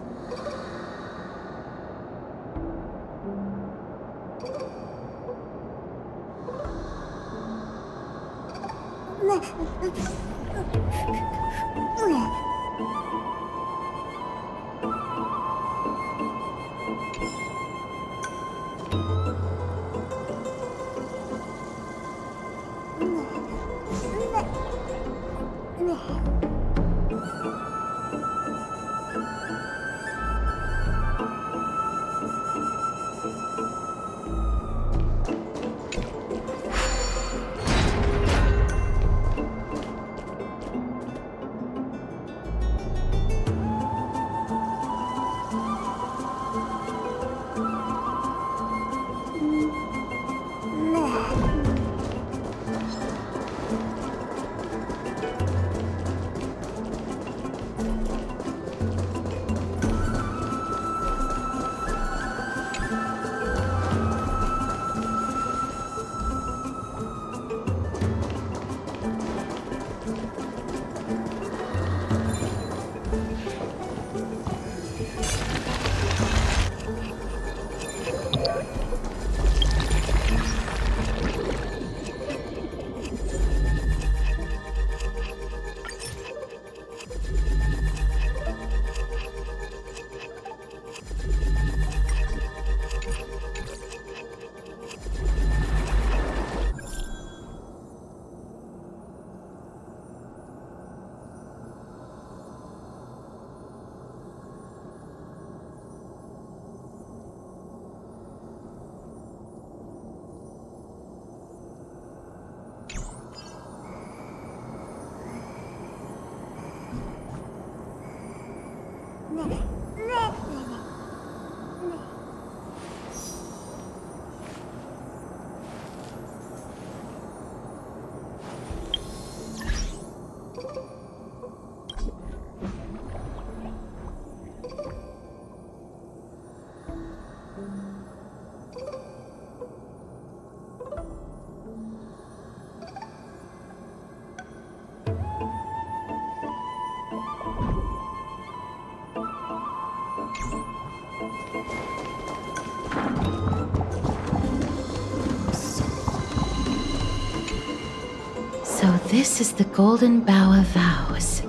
this is the Golden Bough of Vows.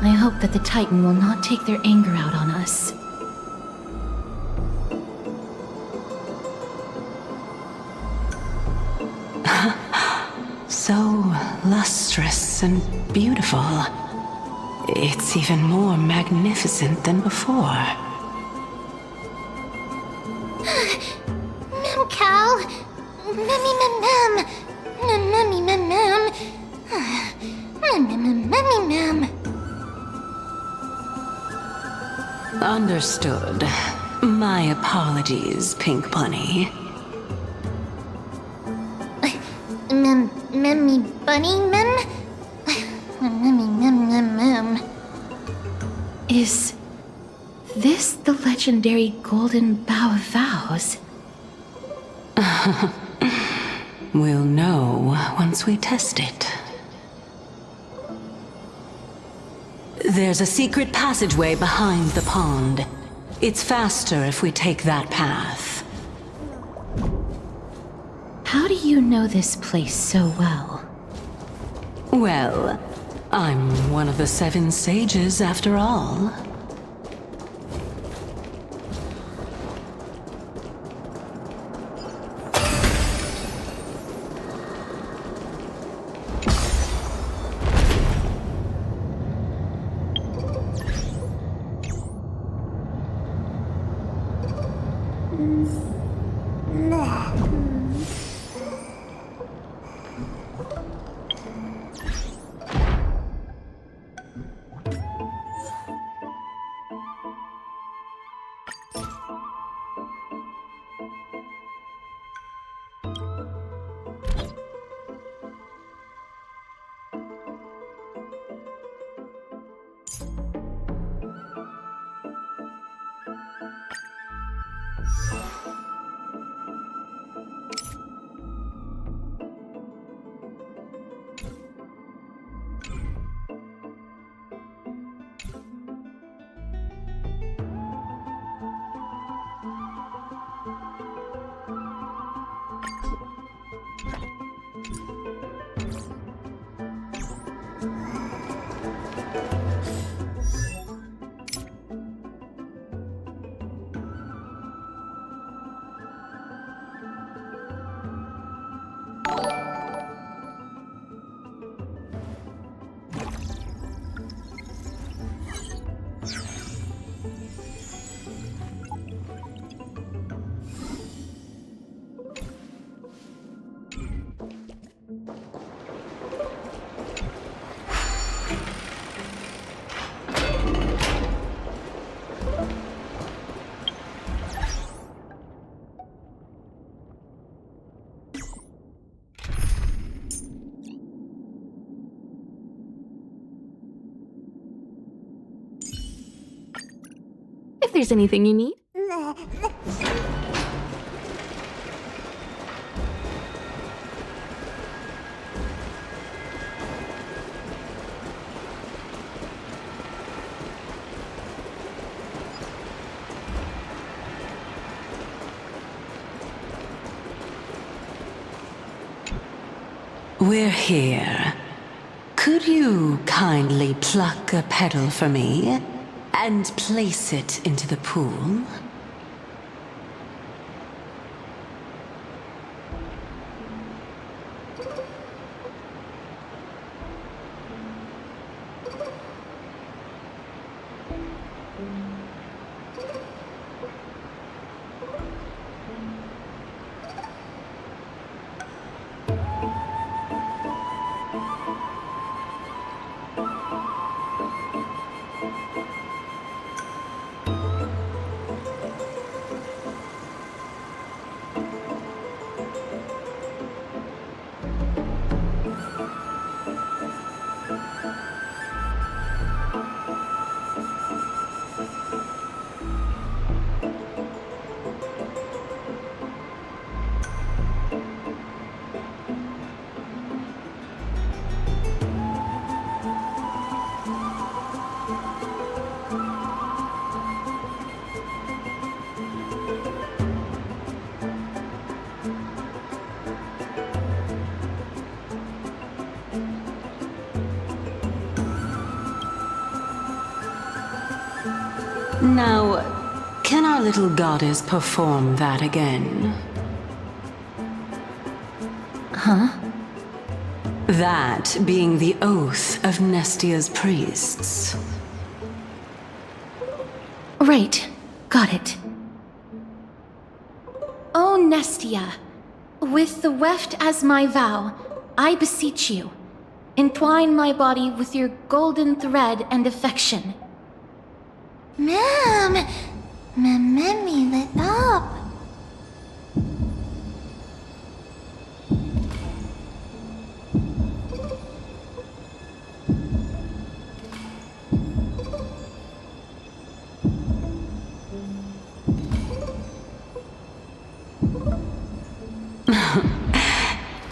I hope that the Titan will not take their anger out on us. So lustrous and beautiful. It's even more magnificent than before. Cal, Memmy Mem Mem, Memmy Mem Mem, Memmy Mem. Understood. My apologies, Pink Bunny. Memmy Bunny Mem? Memmy Mem Mem Mem. Is this the legendary Golden Bough of Vows? We'll know once we test it. There's a secret passageway behind the pond. It's faster if we take that path. How do you know this place so well? Well, I'm one of the 7 sages after all. If there's anything you need. We're here. Could you kindly pluck a petal for me and place it into the pool? Now, can our little goddess perform that again? Huh? That being the oath of Nestia's priests. Right. Got it. O Nestia, with the weft as my vow, I beseech you, entwine my body with your golden thread and affection. Ma'am, Mammy lit up.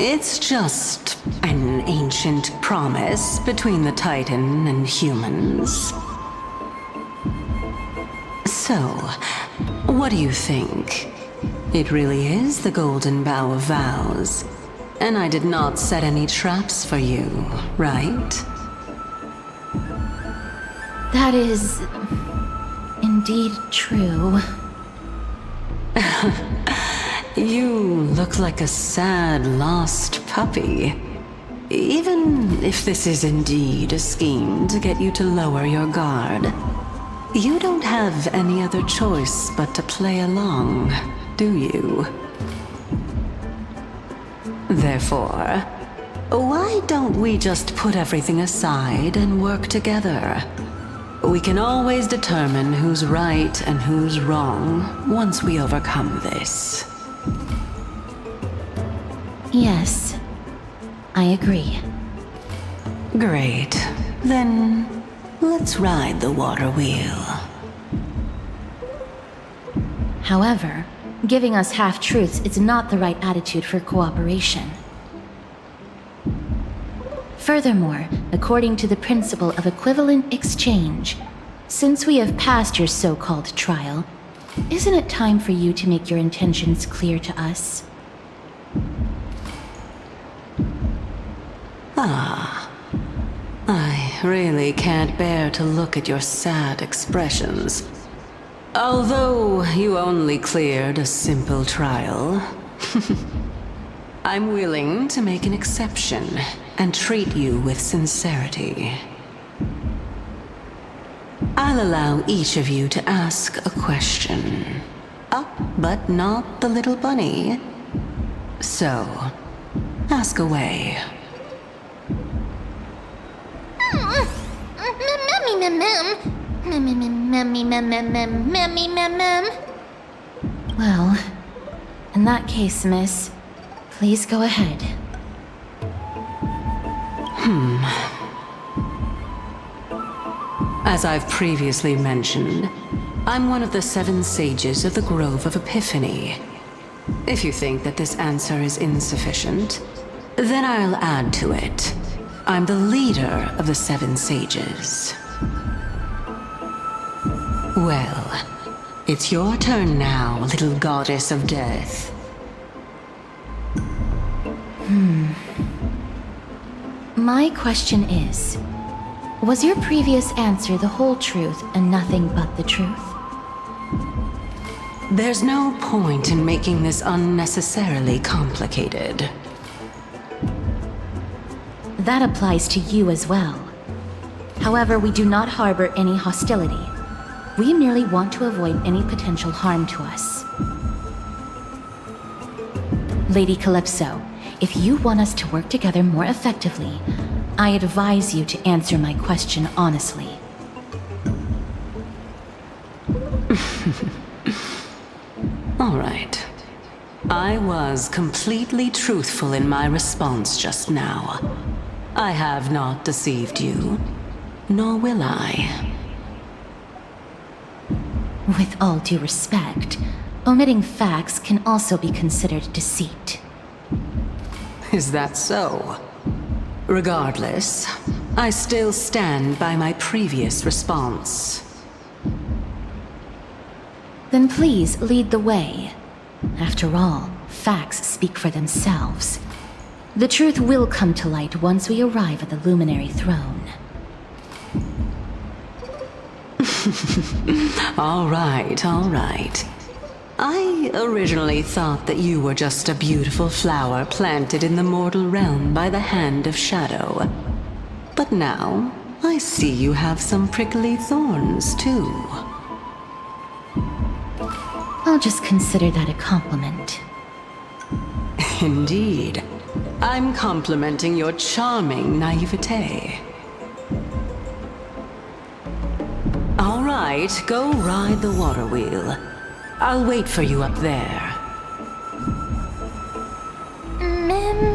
It's just an ancient promise between the Titan and humans. So, what do you think? It really is the Golden Bough of Vows. And I did not set any traps for you, right? That is indeed true. You look like a sad, lost puppy. Even if this is indeed a scheme to get you to lower your guard, you don't have any other choice but to play along, do you? Therefore, why don't we just put everything aside and work together? We can always determine who's right and who's wrong once we overcome this. Yes, I agree. Great. Then, let's ride the water wheel. However, giving us half-truths is not the right attitude for cooperation. Furthermore, according to the principle of equivalent exchange, since we have passed your so-called trial, isn't it time for you to make your intentions clear to us? I really can't bear to look at your sad expressions. Although you only cleared a simple trial, I'm willing to make an exception and treat you with sincerity. I'll allow each of you to ask a question. Up, but not the little bunny. So, ask away. Well, in that case, miss, please go ahead. As I've previously mentioned, I'm one of the 7 sages of the Grove of Epiphany. If you think that this answer is insufficient, then I'll add to it. I'm the leader of the 7 sages. Well, it's your turn now, little goddess of death. My question is, was your previous answer the whole truth and nothing but the truth? There's no point in making this unnecessarily complicated. That applies to you as well. However, we do not harbor any hostility. We merely want to avoid any potential harm to us. Lady Calypso, if you want us to work together more effectively, I advise you to answer my question honestly. All right. I was completely truthful in my response just now. I have not deceived you, nor will I. With all due respect, omitting facts can also be considered deceit. Is that so? Regardless, I still stand by my previous response. Then please lead the way. After all, facts speak for themselves. The truth will come to light once we arrive at the Luminary Throne. All right, all right. I originally thought that you were just a beautiful flower planted in the mortal realm by the hand of shadow. But now, I see you have some prickly thorns, too. I'll just consider that a compliment. Indeed. I'm complimenting your charming naivete. All right, go ride the water wheel. I'll wait for you up there. Mem.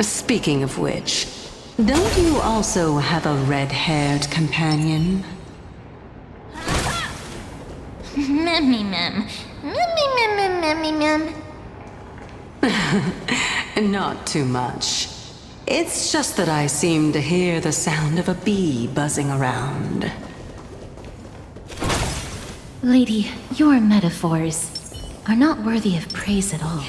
Speaking of which, don't you also have a red-haired companion? Mem. Not too much. It's just that I seem to hear the sound of a bee buzzing around. Lady, your metaphors are not worthy of praise at all.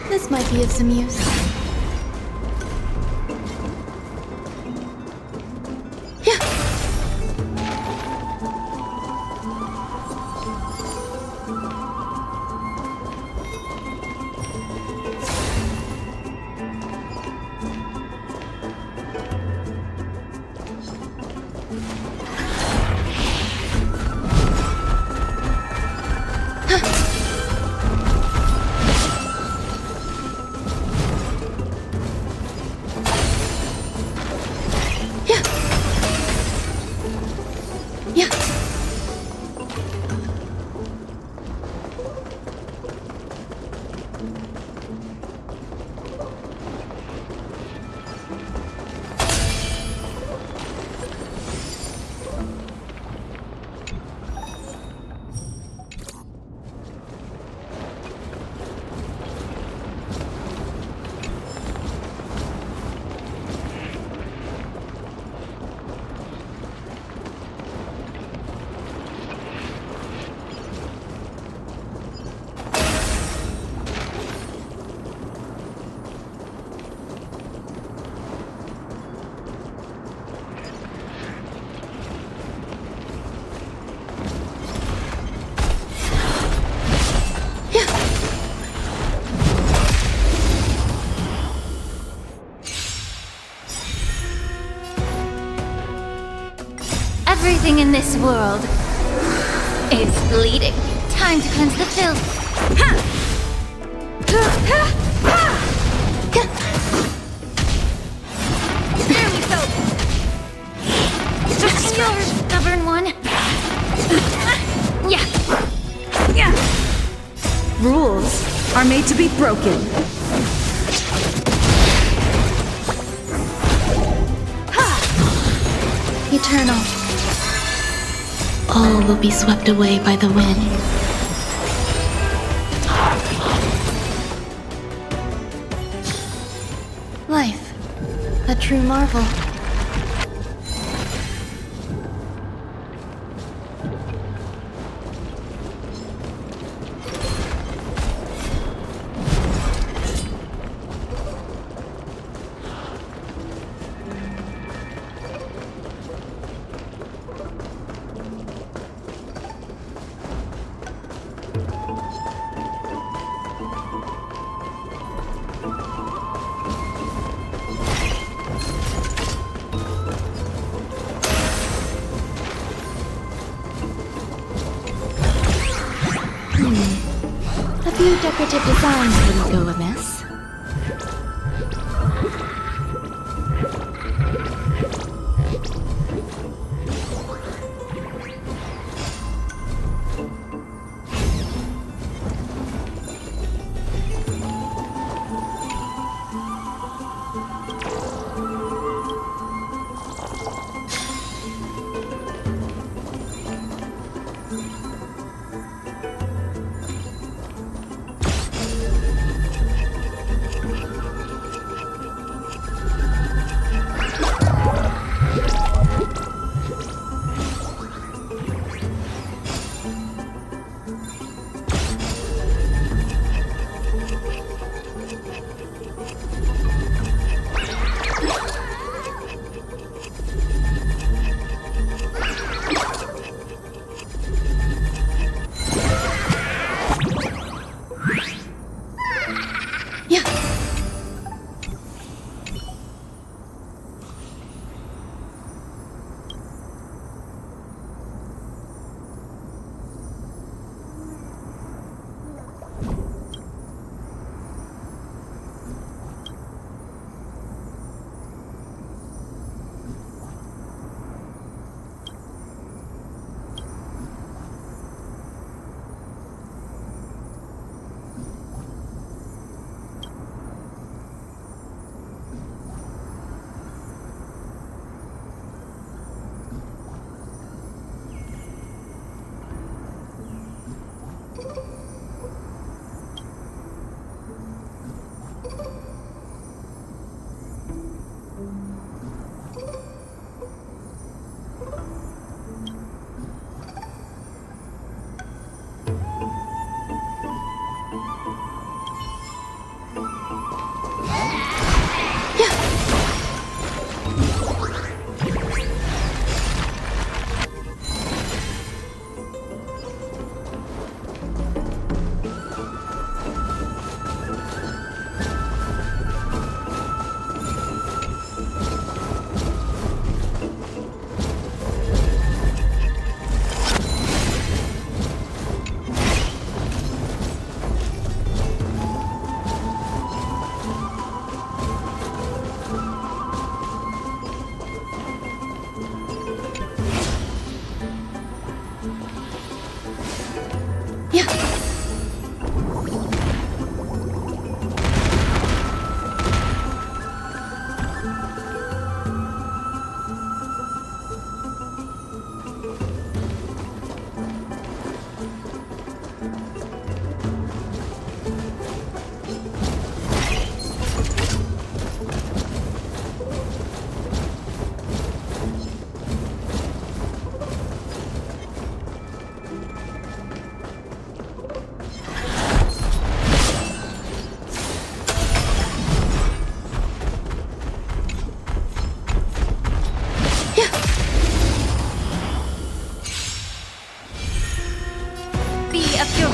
This might be of some use. in this world is bleeding. Time to cleanse the filth. Spare me, so. Just yours, stubborn one. Yeah. Rules are made to be broken. Eternal. All will be swept away by the wind. Life, a true marvel. A few decorative designs wouldn't go amiss.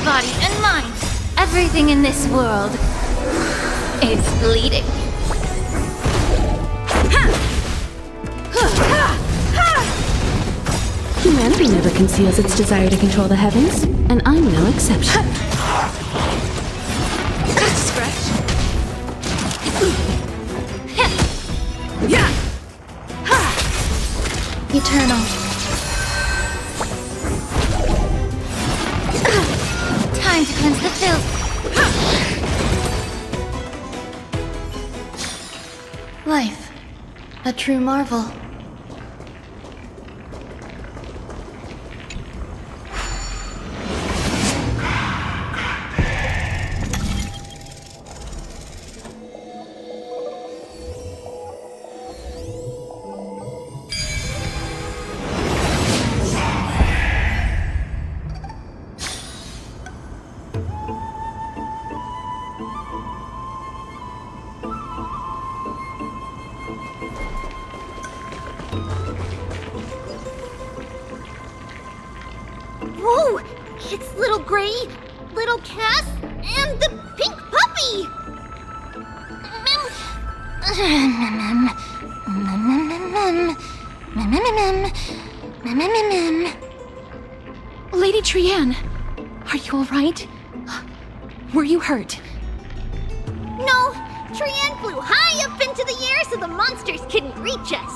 body and mind. Everything in this world is bleeding. Humanity never conceals its desire to control the heavens, and I'm no exception. Scratch. Yeah. Eternal. Time to cleanse the filth. Life, a true marvel. Whoa! It's little Gray, little Cass, and the pink puppy! Lady Trianne, are you alright? Were you hurt? No, Trianne flew high up into the air so the monsters couldn't reach us.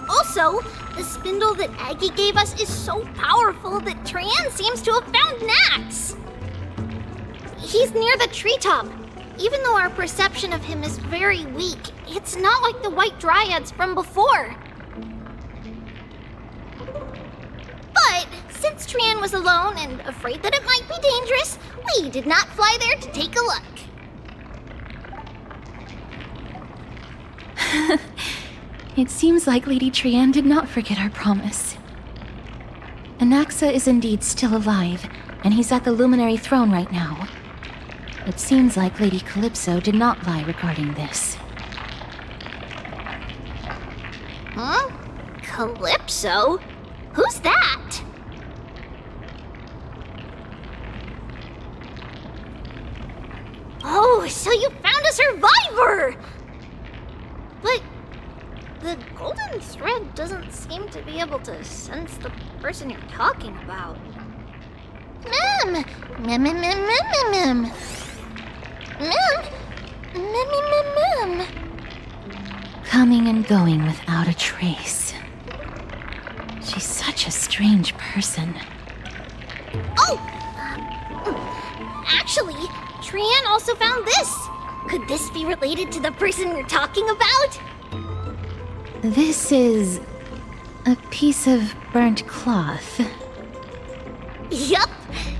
Also, the spindle that Aggie gave us is so powerful that Trianne seems to have found Nax. He's near the treetop. Even though our perception of him is very weak, it's not like the white dryads from before. But since Trianne was alone and afraid that it might be dangerous, we did not fly there to take a look. It seems like Lady Trianne did not forget our promise. Anaxa is indeed still alive, and he's at the Luminary Throne right now. It seems like Lady Calypso did not lie regarding this. Huh? Calypso? Who's that? Oh, so you found a survivor! But the golden thread doesn't seem to be able to sense the person you're talking about. Mem! Mem, mem, mem, mem, mem, mem. Mem! Mem, mem, mem, mem. Coming and going without a trace. She's such a strange person. Oh! Actually, Trianne also found this. Could this be related to the person you're talking about? This is a piece of burnt cloth. Yup!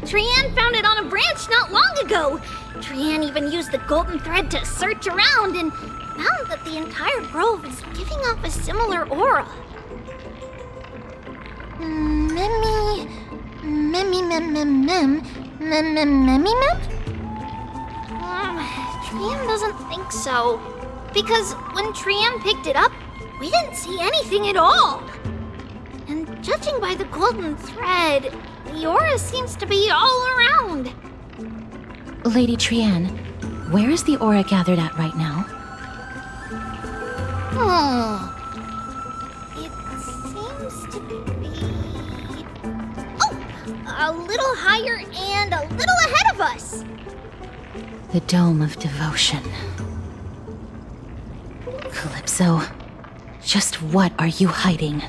Trianne found it on a branch not long ago. Trianne even used the golden thread to search around and found that the entire grove is giving off a similar aura. Memmy... Memmy mem mem mem... Mem mem memmy mem? Trianne doesn't think so. Because when Trianne picked it up, we didn't see anything at all. And judging by the golden thread, the aura seems to be all around. Lady Trianne, where is the aura gathered at right now? It seems to be... Oh! A little higher and a little ahead of us. The Dome of Devotion. Calypso, just what are you hiding?